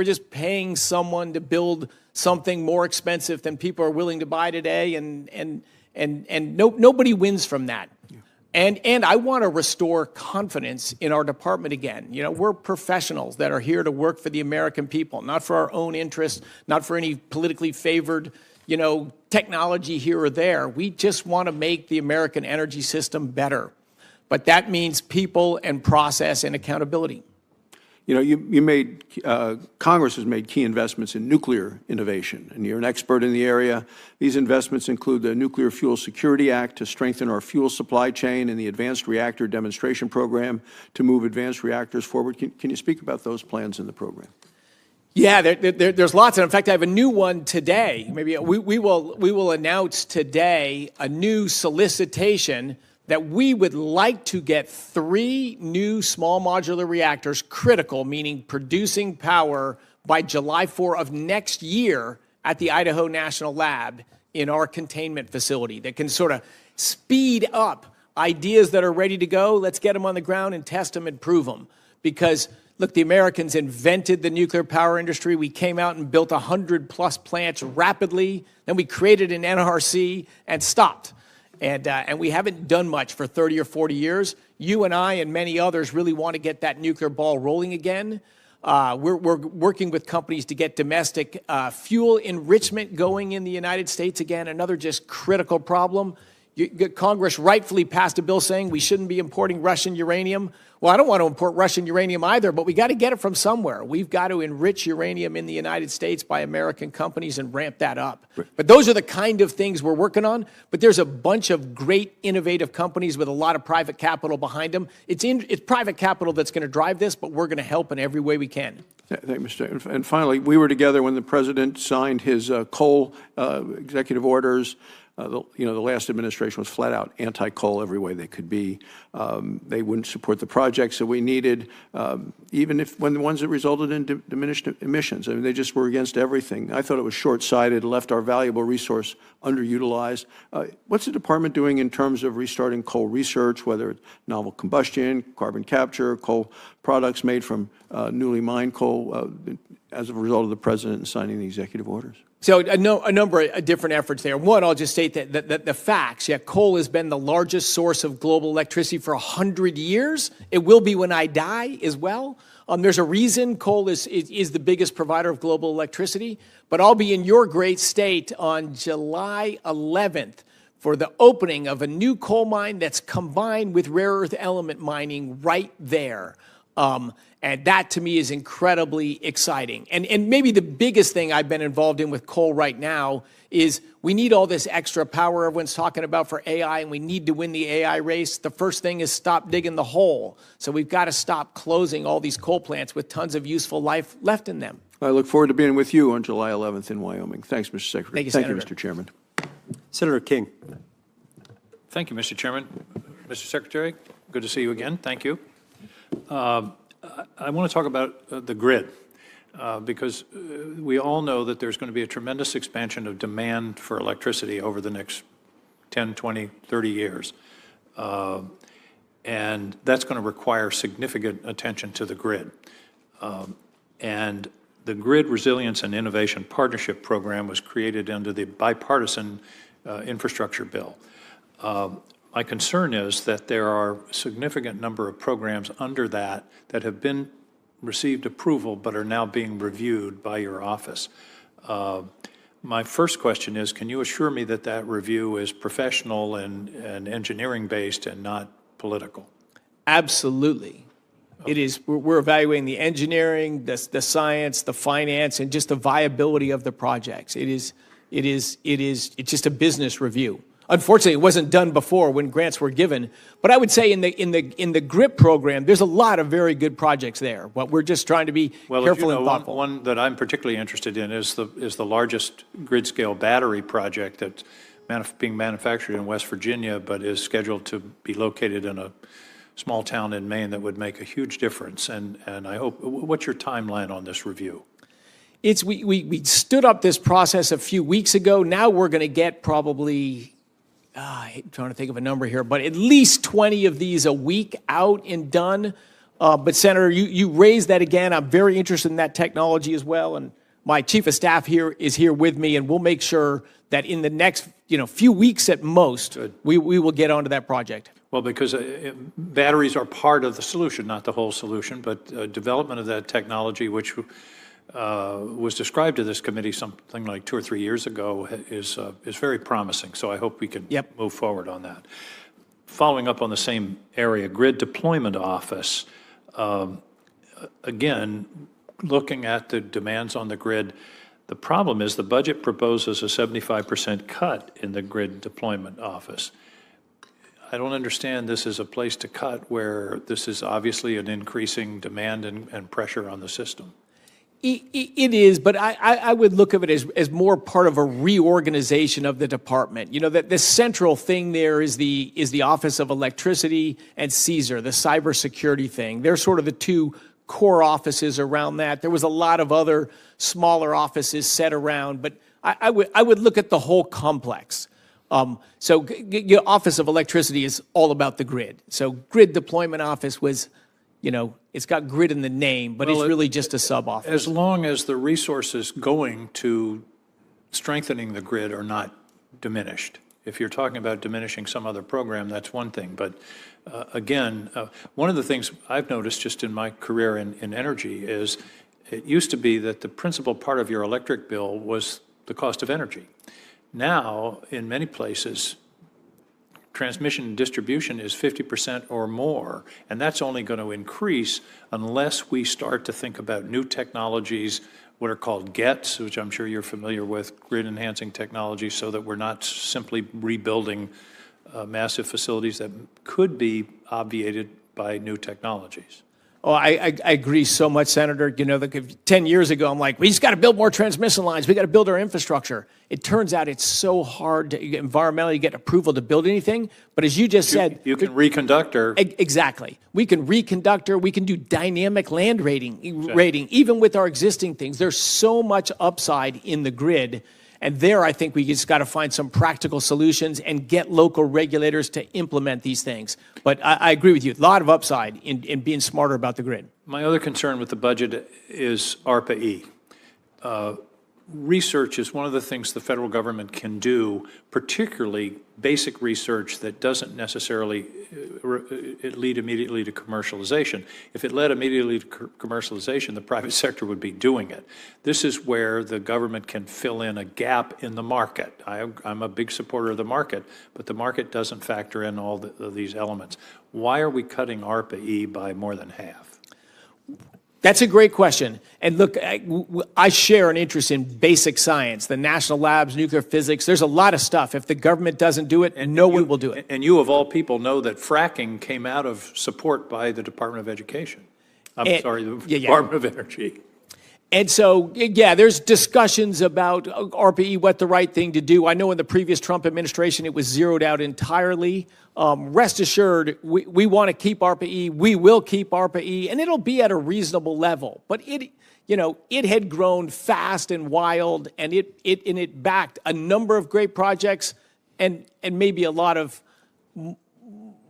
just paying someone to build something more expensive than people are willing to buy today, and nobody wins from that. Yeah. And I want to restore confidence in our department again. You know, we're professionals that are here to work for the American people, not for our own interests, not for any politically favored, you know, technology here or there. We just want to make the American energy system better. But that means people and process and accountability. You know, you made, Congress has made key investments in nuclear innovation, and you're an expert in the area. These investments include the Nuclear Fuel Security Act to strengthen our fuel supply chain and the Advanced Reactor Demonstration Program to move advanced reactors forward. Can you speak about those plans in the program? Yeah, there's lots. And in fact, I have a new one today. Maybe we will announce today a new solicitation that we would like to get 3 new small modular reactors, critical, meaning producing power, by July 4 of next year at the Idaho National Lab in our containment facility that can sort of speed up ideas that are ready to go. Let's get them on the ground and test them and prove them. Because, look, the Americans invented the nuclear power industry. We came out and built 100+ plants rapidly. Then we created an NRC and stopped. And we haven't done much for 30 or 40 years. You and I and many others really want to get that nuclear ball rolling again. We're working with companies to get domestic fuel enrichment going in the United States again, another just critical problem. Congress rightfully passed a bill saying we shouldn't be importing Russian uranium. Well, I don't want to import Russian uranium either, but we got to get it from somewhere. We've got to enrich uranium in the United States by American companies and ramp that up. But those are the kind of things we're working on. But there's a bunch of great innovative companies with a lot of private capital behind them. It's private capital that's going to drive this, but we're going to help in every way we can. Thank you, Mr. And finally, we were together when the president signed his coal executive orders. The last administration was flat out anti-coal every way they could be. They wouldn't support the projects that we needed, even when the ones that resulted in diminished emissions. I mean, they just were against everything. I thought it was short-sighted, left our valuable resource underutilized. What's the department doing in terms of restarting coal research, whether it's novel combustion, carbon capture, coal products made from newly mined coal, as a result of the president signing the executive orders? So a number of different efforts there. One, I'll just state that the facts. Yeah, coal has been the largest source of global electricity for 100 years. It will be when I die as well. There's a reason coal is the biggest provider of global electricity. But I'll be in your great state on July 11th for the opening of a new coal mine that's combined with rare earth element mining right there. And that, to me, is incredibly exciting. And maybe the biggest thing I've been involved in with coal right now is we need all this extra power everyone's talking about for AI, and we need to win the AI race. The first thing is stop digging the hole. So we've got to stop closing all these coal plants with tons of useful life left in them. I look forward to being with you on July 11th in Wyoming. Thanks, Mr. Secretary. Thank you, Thank Senator. you, Mr. Chairman. Senator King. Thank you, Mr. Chairman. Mr. Secretary, good to see you again. Thank you. I want to talk about the grid because we all know that there's going to be a tremendous expansion of demand for electricity over the next 10, 20, 30 years. And that's going to require significant attention to the grid. And the Grid Resilience and Innovation Partnership Program was created under the bipartisan infrastructure bill. My concern is that there are a significant number of programs under that have been received approval but are now being reviewed by your office. My first question is, can you assure me that that review is professional and engineering-based and not political? Absolutely. It is. We're evaluating the engineering, the science, the finance, and just the viability of the projects. It's just a business review. Unfortunately, it wasn't done before when grants were given. But I would say in the GRIP program, there's a lot of very good projects there. But we're just trying to be careful and thoughtful. One that I'm particularly interested in is the largest grid-scale battery project that's being manufactured in West Virginia, but is scheduled to be located in a small town in Maine that would make a huge difference. And I hope, what's your timeline on this review? We stood up this process a few weeks ago. Now we're going to get probably, I'm trying to think of a number here, but at least 20 of these a week out and done. But Senator, you raised that again. I'm very interested in that technology as well. And my chief of staff here is here with me, and we'll make sure that in the next few weeks at most, we will get onto that project. Well, because batteries are part of the solution, not the whole solution, but development of that technology, which was described to this committee something like 2 or 3 years ago, is very promising. So I hope we can move forward on that. Following up on the same area, Grid Deployment Office, again, looking at the demands on the grid, the problem is the budget proposes a 75% cut in the Grid Deployment Office. I don't understand this is a place to cut where this is obviously an increasing demand and pressure on the system. It is, but I would look at it as more part of a reorganization of the department. That the central thing there is the Office of Electricity and CSER, the cybersecurity thing. They're sort of the two core offices around that. There was a lot of other smaller offices set around, but I would look at the whole complex. So the Office of Electricity is all about the grid. So Grid Deployment Office was, it's got grid in the name, but it's really just a sub-office. As long as the resources going to strengthening the grid are not diminished. If you're talking about diminishing some other program, that's one thing. But again, one of the things I've noticed just in my career in energy is it used to be that the principal part of your electric bill was the cost of energy. Now, in many places, transmission and distribution is 50% or more, and that's only going to increase unless we start to think about new technologies, what are called GETs, which I'm sure you're familiar with, grid-enhancing technologies, so that we're not simply rebuilding massive facilities that could be obviated by new technologies. Oh, I agree so much, Senator. You know, 10 years ago, I'm like, we just got to build more transmission lines. We got to build our infrastructure. It turns out it's so hard to environmentally get approval to build anything. But as you just said, you can reconductor. Exactly. We can reconductor. We can do dynamic land rating, even with our existing things. There's so much upside in the grid. And there, I think we just got to find some practical solutions and get local regulators to implement these things. But I agree with you. A lot of upside in being smarter about the grid. My other concern with the budget is ARPA-E. Research is one of the things the federal government can do, particularly basic research that doesn't necessarily lead immediately to commercialization. If it led immediately to commercialization, the private sector would be doing it. This is where the government can fill in a gap in the market. I'm a big supporter of the market, but the market doesn't factor in all these elements. Why are we cutting ARPA-E by more than half? That's a great question. And look, I share an interest in basic science, the national labs, nuclear physics. There's a lot of stuff. If the government doesn't do it, no one will do it. And you, of all people, know that fracking came out of support by the Department of Education. The Department of Energy. And so, yeah, there's discussions about ARPA-E, what the right thing to do. I know in the previous Trump administration, it was zeroed out entirely. Rest assured, we want to keep ARPA-E. We will keep ARPA-E, and it'll be at a reasonable level. But it had grown fast and wild, and it backed a number of great projects, and maybe a lot of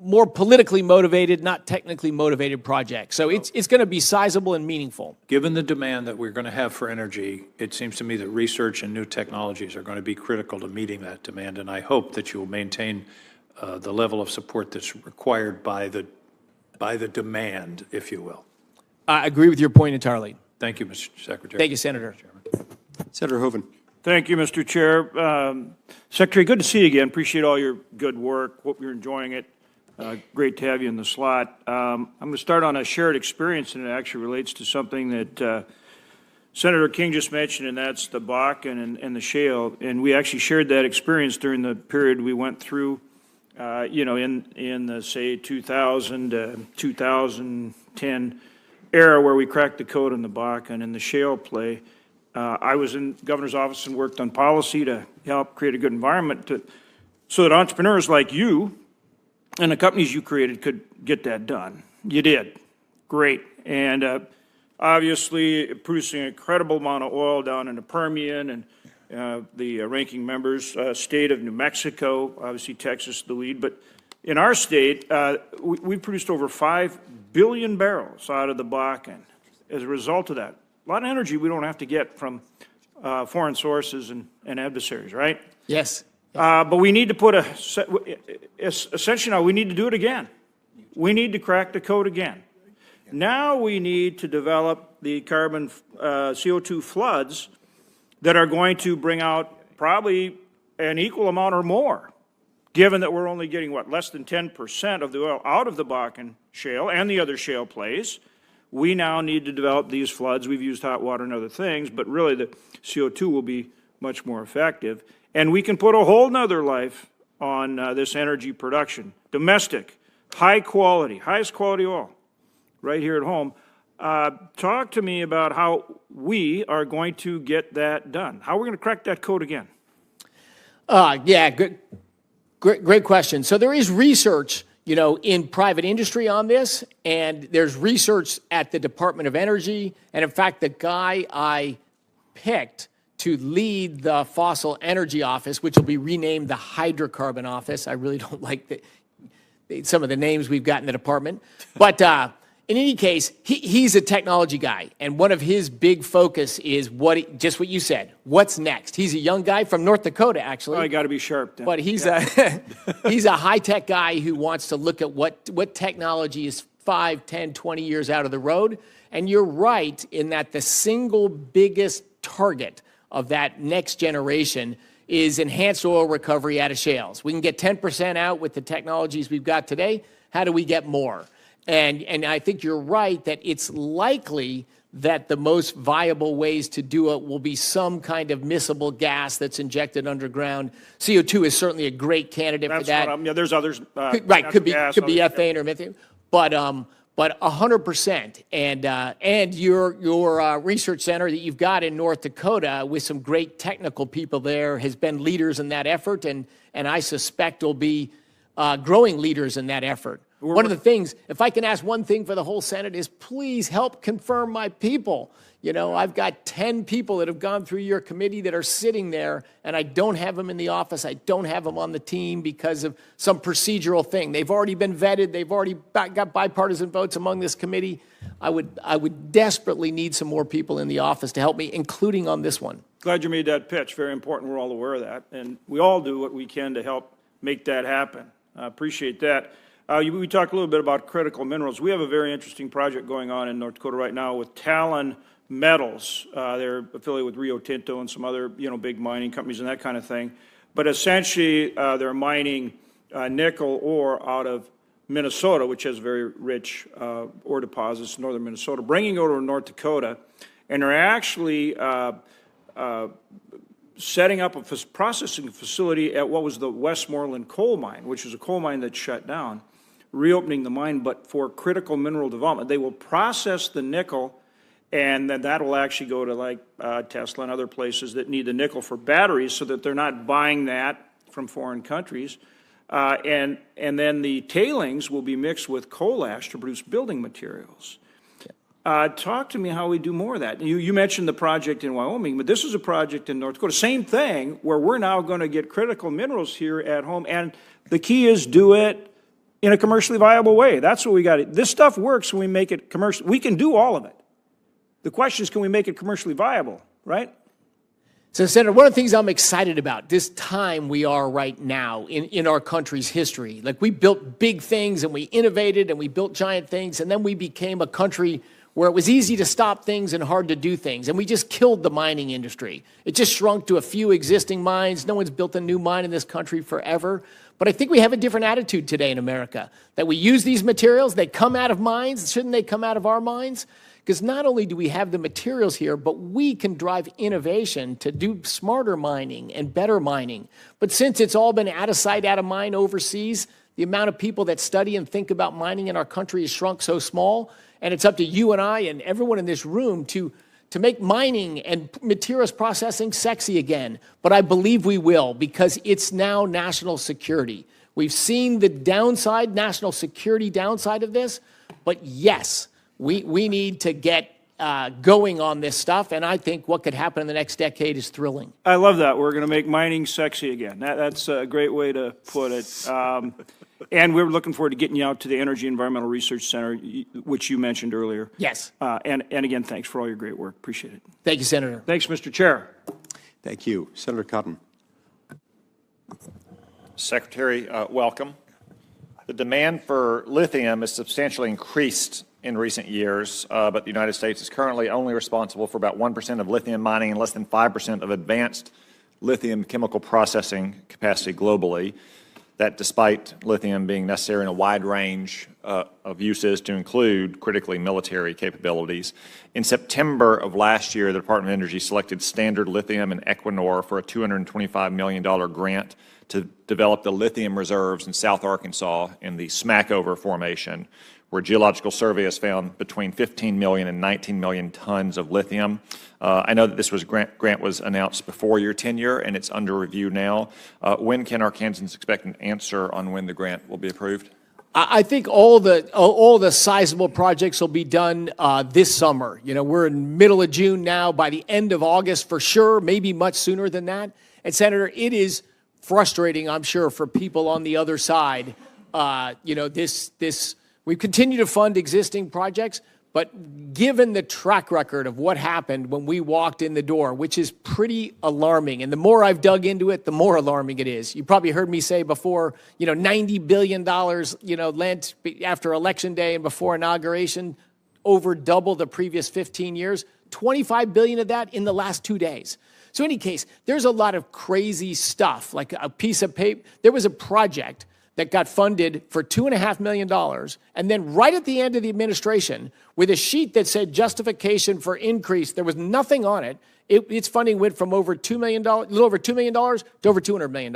more politically motivated, not technically motivated projects. So it's going to be sizable and meaningful. Given the demand that we're going to have for energy, it seems to me that research and new technologies are going to be critical to meeting that demand, and I hope that you will maintain the level of support that's required by the demand, if you will. I agree with your point entirely. Thank you, Mr. Secretary. Thank you, Senator. Senator Hoeven. Thank you, Mr. Chair. Secretary, good to see you again. Appreciate all your good work. Hope you're enjoying it. Great to have you in the slot. I'm going to start on a shared experience, and it actually relates to something that Senator King just mentioned, and that's the Bakken and the shale. And we actually shared that experience during the period we went through, in the, say, 2000 to 2010 era where we cracked the code on the Bakken and the shale play. I was in the governor's office and worked on policy to help create a good environment so that entrepreneurs like you and the companies you created could get that done. You did. Great. And obviously producing an incredible amount of oil down in the Permian and the ranking member's state of New Mexico, obviously Texas the lead. But in our state, we produced over 5 billion barrels out of the Bakken as a result of that. A lot of energy we don't have to get from foreign sources and adversaries, right? Yes. But we need to put essentially now we need to do it again. We need to crack the code again. Now we need to develop the carbon CO2 floods that are going to bring out probably an equal amount or more, given that we're only getting, less than 10% of the oil out of the Bakken shale and the other shale plays. We now need to develop these floods. We've used hot water and other things, but really the CO2 will be much more effective. And we can put a whole nother life on this energy production. Domestic, high quality, highest quality oil, right here at home. Talk to me about how we are going to get that done. How are we going to crack that code again? Yeah, great question. So there is research, in private industry on this, and there's research at the Department of Energy. And in fact, the guy I picked to lead the Fossil Energy Office, which will be renamed the Hydrocarbon Office. I really don't like some of the names we've got in the department. But in any case, he's a technology guy, and one of his big focus is just what you said. What's next? He's a young guy from North Dakota, actually. Oh, you got to be sharp then. But he's a high-tech guy who wants to look at what technology is 5, 10, 20 years out of the road. And you're right in that the single biggest target of that next generation is enhanced oil recovery out of shales. We can get 10% out with the technologies we've got today. How do we get more? And I think you're right that it's likely that the most viable ways to do it will be some kind of miscible gas that's injected underground. CO2 is certainly a great candidate for that. Yeah, there's others. Right, could be gas, ethane or methane, but 100%. And your research center that you've got in North Dakota with some great technical people there has been leaders in that effort, and I suspect will be growing leaders in that effort. One of the things, if I can ask one thing for the whole Senate, is please help confirm my people. You know, I've got 10 people that have gone through your committee that are sitting there, and I don't have them in the office. I don't have them on the team because of some procedural thing. They've already been vetted. They've already got bipartisan votes among this committee. I would desperately need some more people in the office to help me, including on this one. Glad you made that pitch. Very important. We're all aware of that. And we all do what we can to help make that happen. I appreciate that. We talked a little bit about critical minerals. We have a very interesting project going on in North Dakota right now with Talon Metals. They're affiliated with Rio Tinto and some other, big mining companies and that kind of thing. But essentially, they're mining nickel ore out of Minnesota, which has very rich ore deposits in northern Minnesota, bringing it over to North Dakota. And they're actually setting up a processing facility at what was the Westmoreland coal mine, which is a coal mine that shut down, reopening the mine, but for critical mineral development. They will process the nickel, and then that will actually go to like Tesla and other places that need the nickel for batteries so that they're not buying that from foreign countries. And then the tailings will be mixed with coal ash to produce building materials. Talk to me how we do more of that. You mentioned the project in Wyoming, but this is a project in North Dakota. Same thing, where we're now going to get critical minerals here at home, and the key is do it in a commercially viable way. That's what we got. This stuff works when we make it commercial. We can do all of it. The question is, can we make it commercially viable, right? So, Senator, one of the things I'm excited about, this time we are right now in our country's history. Like, we built big things, and we innovated, and we built giant things, and then we became a country where it was easy to stop things and hard to do things. And we just killed the mining industry. It just shrunk to a few existing mines. No one's built a new mine in this country forever. But I think we have a different attitude today in America, that we use these materials, they come out of mines. Shouldn't they come out of our mines? Because not only do we have the materials here, but we can drive innovation to do smarter mining and better mining. But since it's all been out of sight, out of mind overseas, the amount of people that study and think about mining in our country has shrunk so small. And it's up to you and I and everyone in this room to make mining and materials processing sexy again. But I believe we will, because it's now national security. We've seen the downside, national security downside of this. But yes, we need to get going on this stuff. And I think what could happen in the next decade is thrilling. I love that. We're going to make mining sexy again. That's a great way to put it. And we're looking forward to getting you out to the Energy Environmental Research Center, which you mentioned earlier. Yes. And again, thanks for all your great work. Appreciate it. Thank you, Senator. Thanks, Mr. Chair. Thank you. Senator Cotton. Secretary, welcome. The demand for lithium has substantially increased in recent years, but the United States is currently only responsible for about 1% of lithium mining and less than 5% of advanced lithium chemical processing capacity globally. That despite lithium being necessary in a wide range of uses to include critically military capabilities. In September of last year, the Department of Energy selected Standard Lithium and Equinor for a $225 million grant to develop the lithium reserves in South Arkansas in the Smackover Formation, where geological survey has found between 15 million and 19 million tons of lithium. I know that this grant was announced before your tenure, and it's under review now. When can Arkansans expect an answer on when the grant will be approved? I think all the sizable projects will be done this summer. You know, we're in middle of June now. By the end of August, for sure, maybe much sooner than that. And Senator, it is frustrating, I'm sure, for people on the other side. We continue to fund existing projects, but given the track record of what happened when we walked in the door, which is pretty alarming, and the more I've dug into it, the more alarming it is. You probably heard me say before, $90 billion, lent after Election Day and before inauguration, over double the previous 15 years. $25 billion of that in the last 2 days. So in any case, there's a lot of crazy stuff, like a piece of paper. There was a project that got funded for $2.5 million, and then right at the end of the administration, with a sheet that said justification for increase, there was nothing on it. Its funding went from over $2 million, a little over $2 million to over $200 million.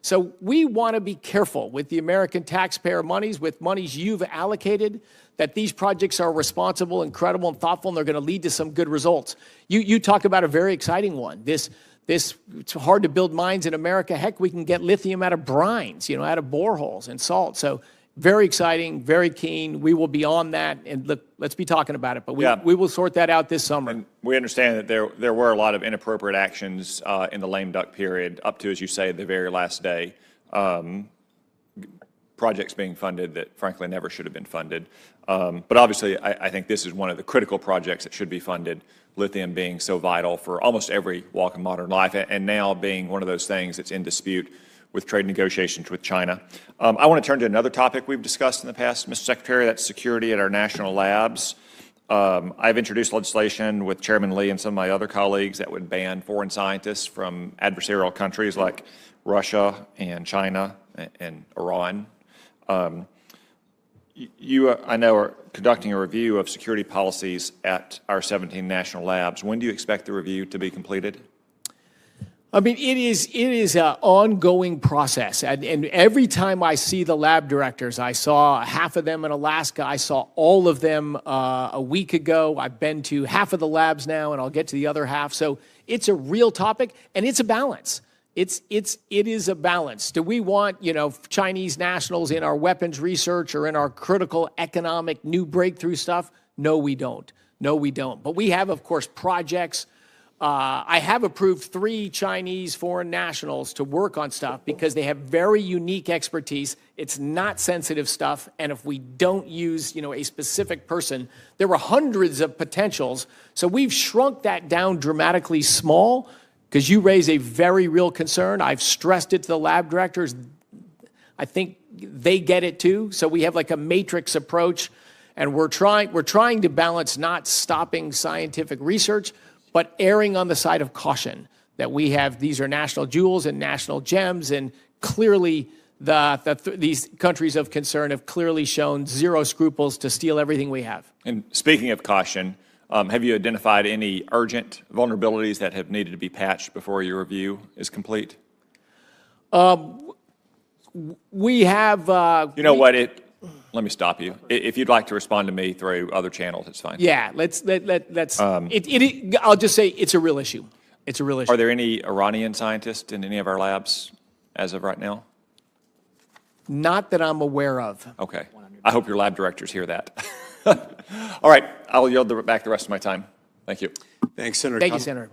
So we want to be careful with the American taxpayer monies, with monies you've allocated, that these projects are responsible and credible and thoughtful, and they're going to lead to some good results. You talk about a very exciting one. It's hard to build mines in America. Heck, we can get lithium out of brines, out of boreholes and salt. So very exciting, very keen. We will be on that, and look, let's be talking about it. But we will sort that out this summer. And we understand that there were a lot of inappropriate actions in the lame duck period, up to, as you say, the very last day. Projects being funded that, frankly, never should have been funded. But obviously, I think this is one of the critical projects that should be funded, lithium being so vital for almost every walk of modern life, and now being one of those things that's in dispute with trade negotiations with China. I want to turn to another topic we've discussed in the past, Mr. Secretary, that's security at our national labs. I've introduced legislation with Chairman Lee and some of my other colleagues that would ban foreign scientists from adversarial countries like Russia and China and Iran. You, I know, are conducting a review of security policies at our 17 national labs. When do you expect the review to be completed? I mean, it is an ongoing process. And every time I see the lab directors, I saw half of them in Alaska. I saw all of them a week ago. I've been to half of the labs now, and I'll get to the other half. So it's a real topic, and it's a balance. It is a balance. Do we want, Chinese nationals in our weapons research or in our critical economic new breakthrough stuff? No, we don't. No, we don't. But we have, of course, projects. I have approved 3 Chinese foreign nationals to work on stuff because they have very unique expertise. It's not sensitive stuff. And if we don't use, a specific person, there were hundreds of potentials. So we've shrunk that down dramatically small, because you raise a very real concern. I've stressed it to the lab directors. I think they get it too. So we have like a matrix approach, and we're trying to balance not stopping scientific research, but erring on the side of caution, that we have, these are national jewels and national gems, and clearly these countries of concern have clearly shown zero scruples to steal everything we have. And speaking of caution, have you identified any urgent vulnerabilities that have needed to be patched before your review is complete? We have... you know what? Let me stop you. If you'd like to respond to me through other channels, it's fine. Yeah, let's I'll just say it's a real issue. It's a real issue. Are there any Iranian scientists in any of our labs as of right now? Not that I'm aware of. Okay. I hope your lab directors hear that. All right. I'll yield back the rest of my time. Thank you. Thanks, Senator. Thank you, Senator.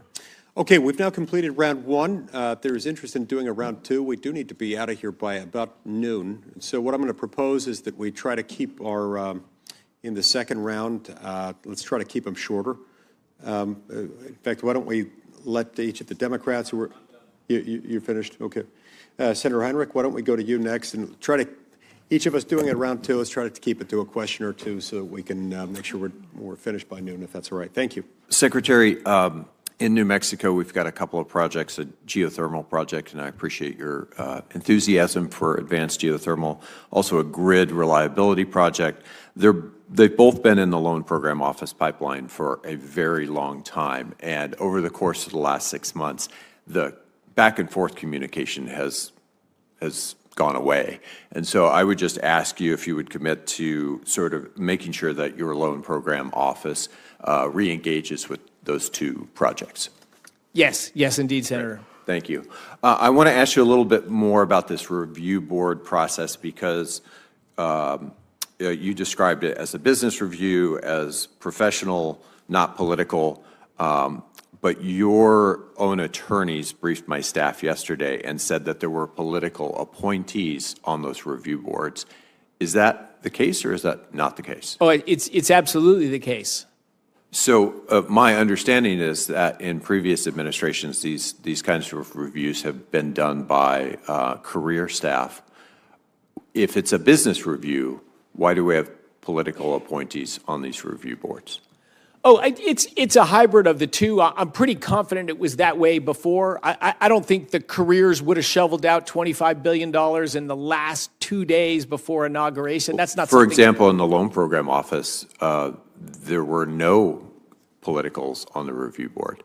Okay, we've now completed round 1. If there is interest in doing a round 2, we do need to be out of here by about noon. So what I'm going to propose is that we try to keep our, in the second round, let's try to keep them shorter. In fact, why don't we let each of the Democrats who were, you're finished? Okay. Senator Heinrich, why don't we go to you next and try to, each of us doing it round 2, let's try to keep it to a question or 2 so that we can make sure we're finished by noon, if that's all right. Thank you. Secretary, in New Mexico, we've got a couple of projects, a geothermal project, and I appreciate your enthusiasm for advanced geothermal, also a grid reliability project. They've both been in the Loan Program Office pipeline for a very long time, and over the course of the last 6 months, the back and forth communication has gone away. And so I would just ask you if you would commit to sort of making sure that your Loan Program Office re-engages with those 2 projects. Yes, indeed, Senator. Thank you. I want to ask you a little bit more about this review board process because you described it as a business review, as professional, not political, but your own attorneys briefed my staff yesterday and said that there were political appointees on those review boards. Is that the case or is that not the case? Oh, it's absolutely the case. So my understanding is that in previous administrations, these kinds of reviews have been done by career staff. If it's a business review, why do we have political appointees on these review boards? It's a hybrid of the two. I'm pretty confident it was that way before. I don't think the careers would have shoveled out $25 billion in the last 2 days before inauguration. That's not For something. example, in the loan program office, there were no politicals on the review board.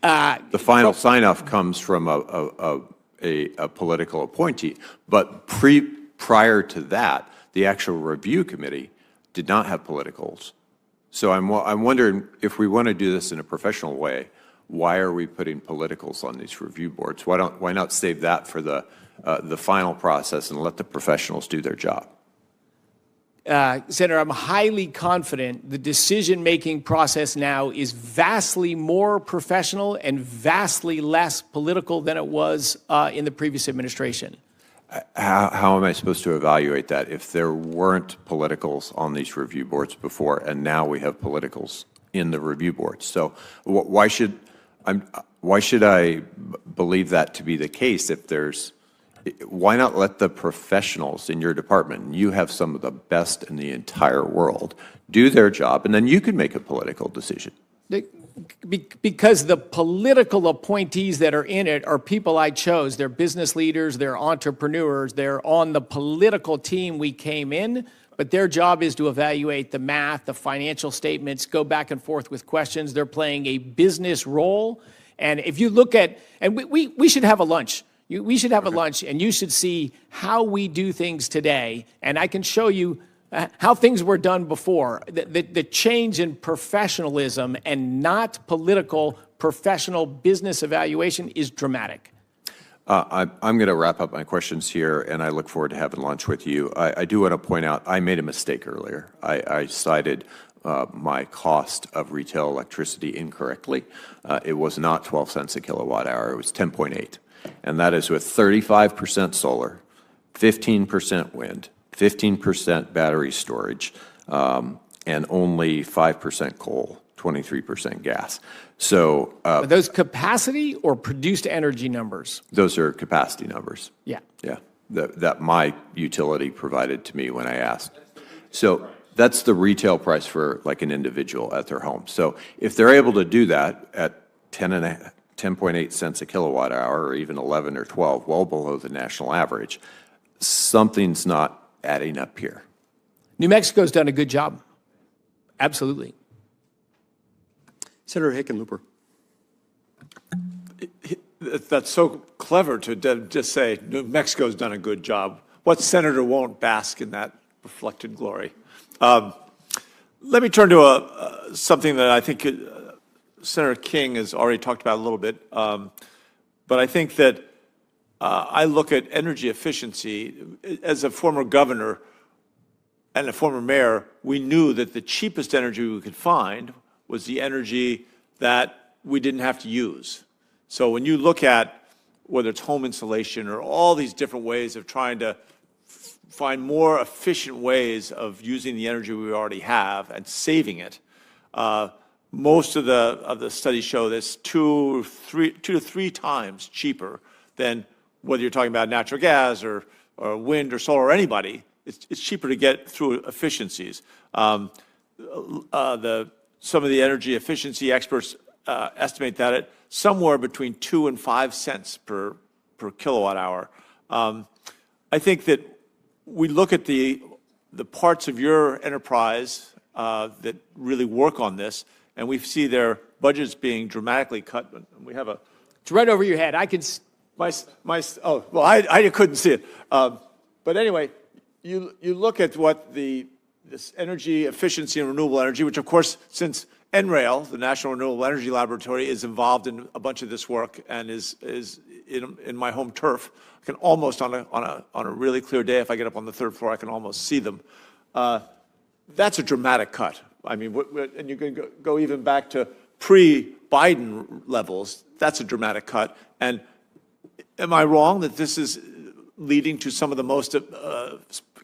The final sign-off comes from a political appointee, but prior to that, the actual review committee did not have politicals. So I'm wondering, if we want to do this in a professional way, why are we putting politicals on these review boards? Why not save that for the final process and let the professionals do their job? Senator, I'm highly confident the decision-making process now is vastly more professional and vastly less political than it was in the previous administration. How am I supposed to evaluate that if there weren't politicals on these review boards before, and now we have politicals in the review boards? So why should I believe that to be the case if there's? Why not let the professionals in your department, you have some of the best in the entire world, do their job, and then you can make a political decision? Because the political appointees that are in it are people I chose. They're business leaders, they're entrepreneurs, they're on the political team we came in, but their job is to evaluate the math, the financial statements, go back and forth with questions. They're playing a business role. And if you look at, and we should have a lunch. We should have a lunch, and you should see how we do things today, and I can show you how things were done before. The change in professionalism and not political professional business evaluation is dramatic. I'm going to wrap up my questions here, and I look forward to having lunch with you. I do want to point out, I made a mistake earlier. I cited my cost of retail electricity incorrectly. It was not 12 cents a kilowatt hour. It was 10.8. And that is with 35% solar, 15% wind, 15% battery storage, and only 5% coal, 23% gas. So are those capacity or produced energy numbers? Those are capacity numbers. Yeah. Yeah, that my utility provided to me when I asked. So that's the retail price for like an individual at their home. So if they're able to do that at 10.8 cents a kilowatt hour, or even 11 or 12, well below the national average, something's not adding up here. New Mexico's done a good job. Absolutely. Senator Hickenlooper. That's so clever to just say New Mexico's done a good job. What senator won't bask in that reflected glory? Let me turn to something that I think Senator King has already talked about a little bit, but I think that I look at energy efficiency. As a former governor and a former mayor, we knew that the cheapest energy we could find was the energy that we didn't have to use. So when you look at whether it's home insulation or all these different ways of trying to find more efficient ways of using the energy we already have and saving it, most of the studies show this 2 to 3 times cheaper than whether you're talking about natural gas or wind or solar or anybody. It's cheaper to get through efficiencies. Some of the energy efficiency experts estimate that at somewhere between 2 and 5 cents per kilowatt hour. I think that we look at the parts of your enterprise that really work on this, and we see their budgets being dramatically cut. We have a. It's right over your head. I can. I couldn't see it. But anyway, you look at what this energy efficiency and renewable energy, which of course, since NREL, the National Renewable Energy Laboratory, is involved in a bunch of this work and is in my home turf. I can almost on a really clear day, if I get up on the 3rd floor, I can almost see them. That's a dramatic cut. I mean, and you can go even back to pre-Biden levels. That's a dramatic cut. And am I wrong that this is leading to some of the most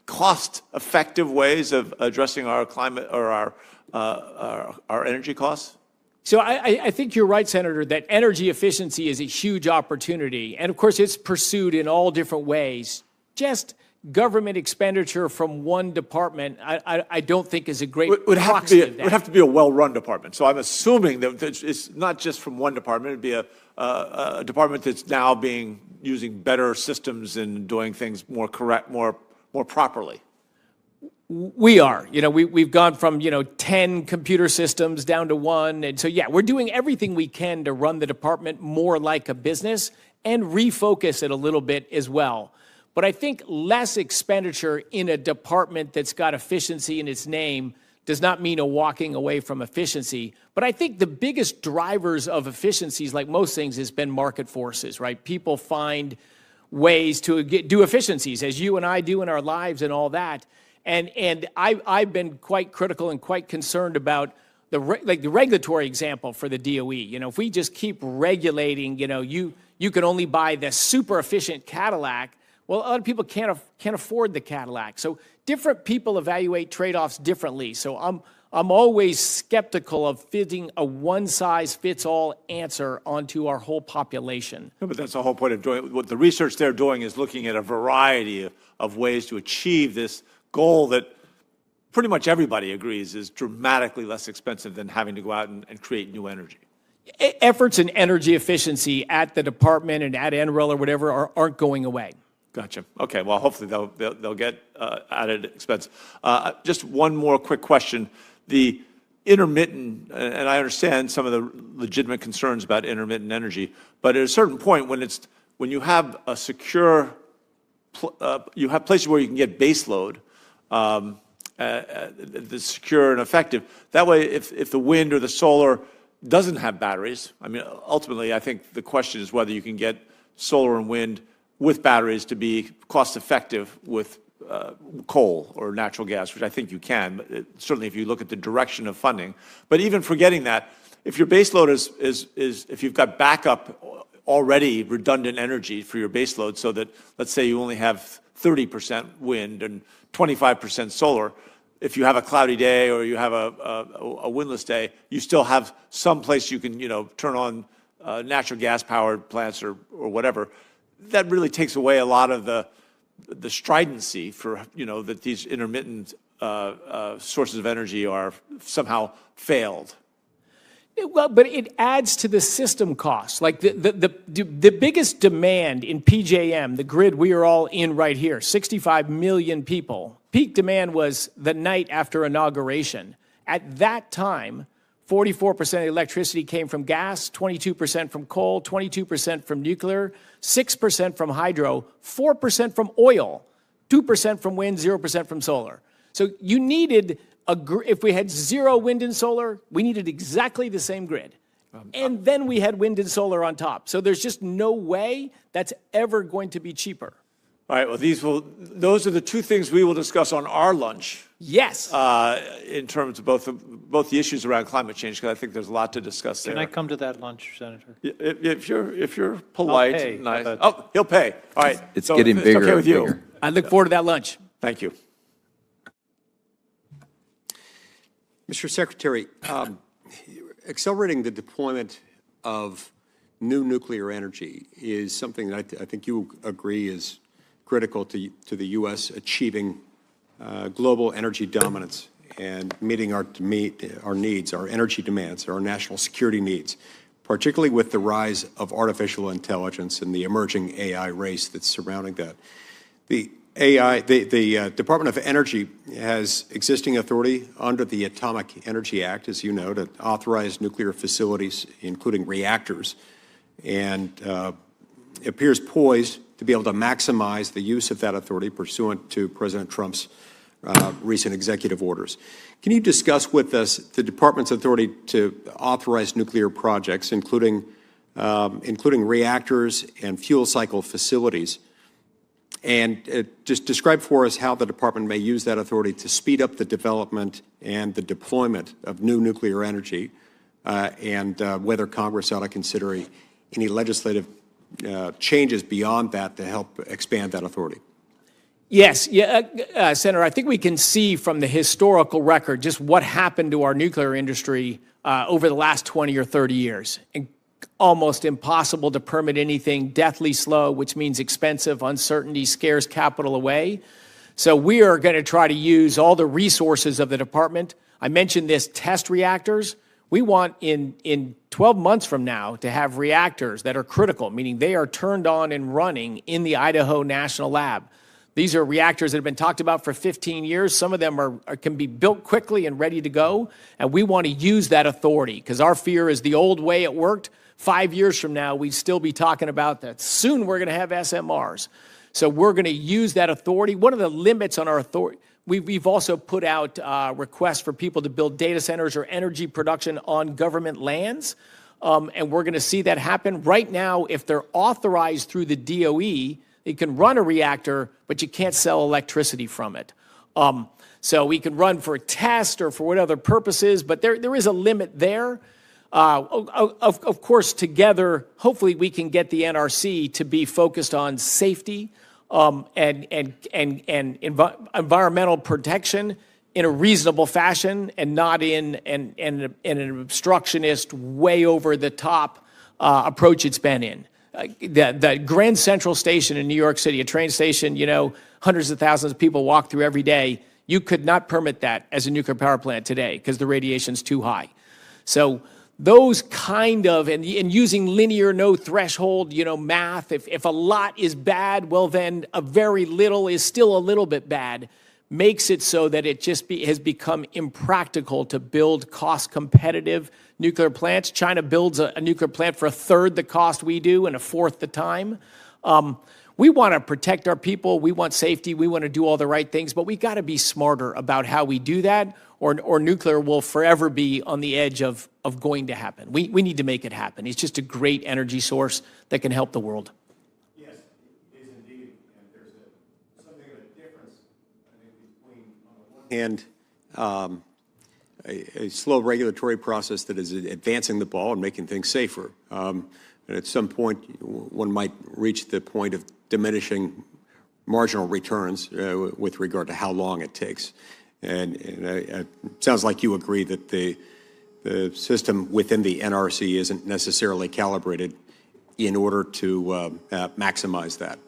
cost-effective ways of addressing our climate or our energy costs? So I think you're right, Senator, that energy efficiency is a huge opportunity. And of course, it's pursued in all different ways. Just government expenditure from one department, I don't think is a great would proxy of that. It would have to be a well-run department. So I'm assuming that it's not just from one department. It'd be a department that's now using better systems and doing things more properly. We are. We've gone from 10 computer systems down to 1, and so yeah, we're doing everything we can to run the department more like a business and refocus it a little bit as well. But I think less expenditure in a department that's got efficiency in its name does not mean a walking away from efficiency. But I think the biggest drivers of efficiencies, like most things, has been market forces, right? People find ways to do efficiencies, as you and I do in our lives and all that. And I've been quite critical and quite concerned about the regulatory example for the DOE. If we just keep regulating, you can only buy the super efficient Cadillac. Well, a lot of people can't afford the Cadillac. So different people evaluate trade-offs differently. So I'm always skeptical of fitting a one-size-fits-all answer onto our whole population. No, but that's the whole point of doing what the research they're doing is looking at a variety of ways to achieve this goal that pretty much everybody agrees is dramatically less expensive than having to go out and create new energy. Efforts in energy efficiency at the department and at NREL or whatever aren't going away. Gotcha. Okay. Well, hopefully they'll get added expense. Just one more quick question: the intermittent, and I understand some of the legitimate concerns about intermittent energy, but at a certain point, when you have a secure, you have places where you can get base load, that's secure and effective. That way, if the wind or the solar doesn't have batteries, I mean, ultimately, I think the question is whether you can get solar and wind with batteries to be cost-effective with coal or natural gas, which I think you can, but certainly if you look at the direction of funding. But even forgetting that, if your base load is if you've got backup already redundant energy for your base load, so that let's say you only have 30% wind and 25% solar, if you have a cloudy day or you have a windless day, you still have some place you can turn on natural gas powered plants or whatever. That really takes away a lot of the stridency for that these intermittent sources of energy are somehow failed. Well, but it adds to the system costs. Like the biggest demand in PJM, the grid we are all in right here, 65 million people. Peak demand was the night after inauguration. At that time, 44% of the electricity came from gas, 22% from coal, 22% from nuclear, 6% from hydro, 4% from oil, 2% from wind, 0% from solar. So you needed if we had zero wind and solar, we needed exactly the same grid. And then we had wind and solar on top. So there's just no way that's ever going to be cheaper. All right, well, those are the two things we will discuss on our lunch. Yes. In terms of both the issues around climate change, because I think there's a lot to discuss there. Can I come to that lunch, Senator? If you're polite, and nice. Oh, he'll pay. All right. It's getting bigger. Okay with you. Bigger. I look forward to that lunch. Thank you. Mr. Secretary, accelerating the deployment of new nuclear energy is something that I think you agree is critical to the U.S. achieving global energy dominance and meeting our needs, our energy demands, our national security needs, particularly with the rise of artificial intelligence and the emerging AI race that's surrounding that. The Department of Energy has existing authority under the Atomic Energy Act, as you know, to authorize nuclear facilities, including reactors, and appears poised to be able to maximize the use of that authority pursuant to President Trump's recent executive orders. Can you discuss with us the Department's authority to authorize nuclear projects, including reactors and fuel cycle facilities, and just describe for us how the Department may use that authority to speed up the development and the deployment of new nuclear energy, and whether Congress ought to consider any legislative changes beyond that to help expand that authority. Yes, Senator, I think we can see from the historical record just what happened to our nuclear industry over the last 20 or 30 years. And almost impossible to permit anything, deathly slow, which means expensive, uncertainty scares capital away. So we are going to try to use all the resources of the department. I mentioned this test reactors. We want in 12 months from now to have reactors that are critical, meaning they are turned on and running in the Idaho National Lab. These are reactors that have been talked about for 15 years. Some of them can be built quickly and ready to go, and we want to use that authority because our fear is the old way it worked. 5 years from now, we'd still be talking about that. Soon we're going to have SMRs. So we're going to use that authority. One of the limits on our authority, we've also put out requests for people to build data centers or energy production on government lands, and we're going to see that happen. Right now, if they're authorized through the DOE, you can run a reactor, but you can't sell electricity from it. So we can run for a test or for what other purposes, but there is a limit there. Of course, together, hopefully we can get the NRC to be focused on safety and environmental protection in a reasonable fashion and not in an obstructionist, way over the top approach it's been in. The Grand Central Station in New York City, a train station, you know, hundreds of thousands of people walk through every day. You could not permit that as a nuclear power plant today because the radiation's too high. So those kind of, and using linear no threshold, you know, math, if a lot is bad, well then a very little is still a little bit bad, makes it so that it just has become impractical to build cost competitive nuclear plants. China builds a nuclear plant for a third the cost we do and a fourth the time. We want to protect our people. We want safety. We want to do all the right things, but we got to be smarter about how we do that, or nuclear will forever be on the edge of going to happen. We need to make it happen. It's just a great energy source that can help the world. Yes, it is indeed. And there's something of a difference, I think, between, on the one hand, a slow regulatory process that is advancing the ball and making things safer. And at some point, one might reach the point of diminishing marginal returns with regard to how long it takes. And it sounds like you agree that the system within the NRC isn't necessarily calibrated in order to maximize that.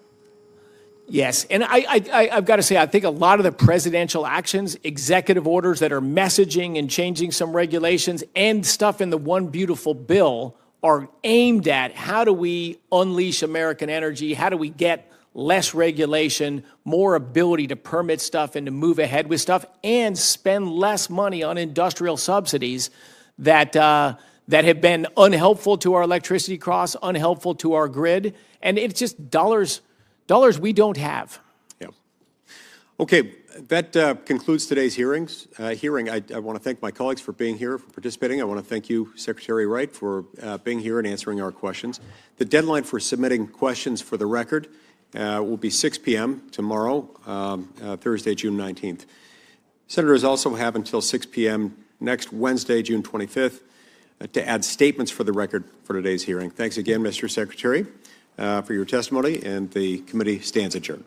Yes, and I've got to say, I think a lot of the presidential actions, executive orders that are messaging and changing some regulations, and stuff in the One Beautiful Bill are aimed at how do we unleash American energy, how do we get less regulation, more ability to permit stuff and to move ahead with stuff, and spend less money on industrial subsidies that have been unhelpful to our electricity costs, unhelpful to our grid, and it's just dollars we don't have. Yeah. Okay, that concludes today's hearing. I want to thank my colleagues for being here, for participating. I want to thank you, Secretary Wright, for being here and answering our questions. The deadline for submitting questions for the record will be 6 p.m. tomorrow, Thursday, June 19th. Senators also have until 6 p.m. next Wednesday, June 25th, to add statements for the record for today's hearing. Thanks again, Mr. Secretary, for your testimony, and the committee stands adjourned.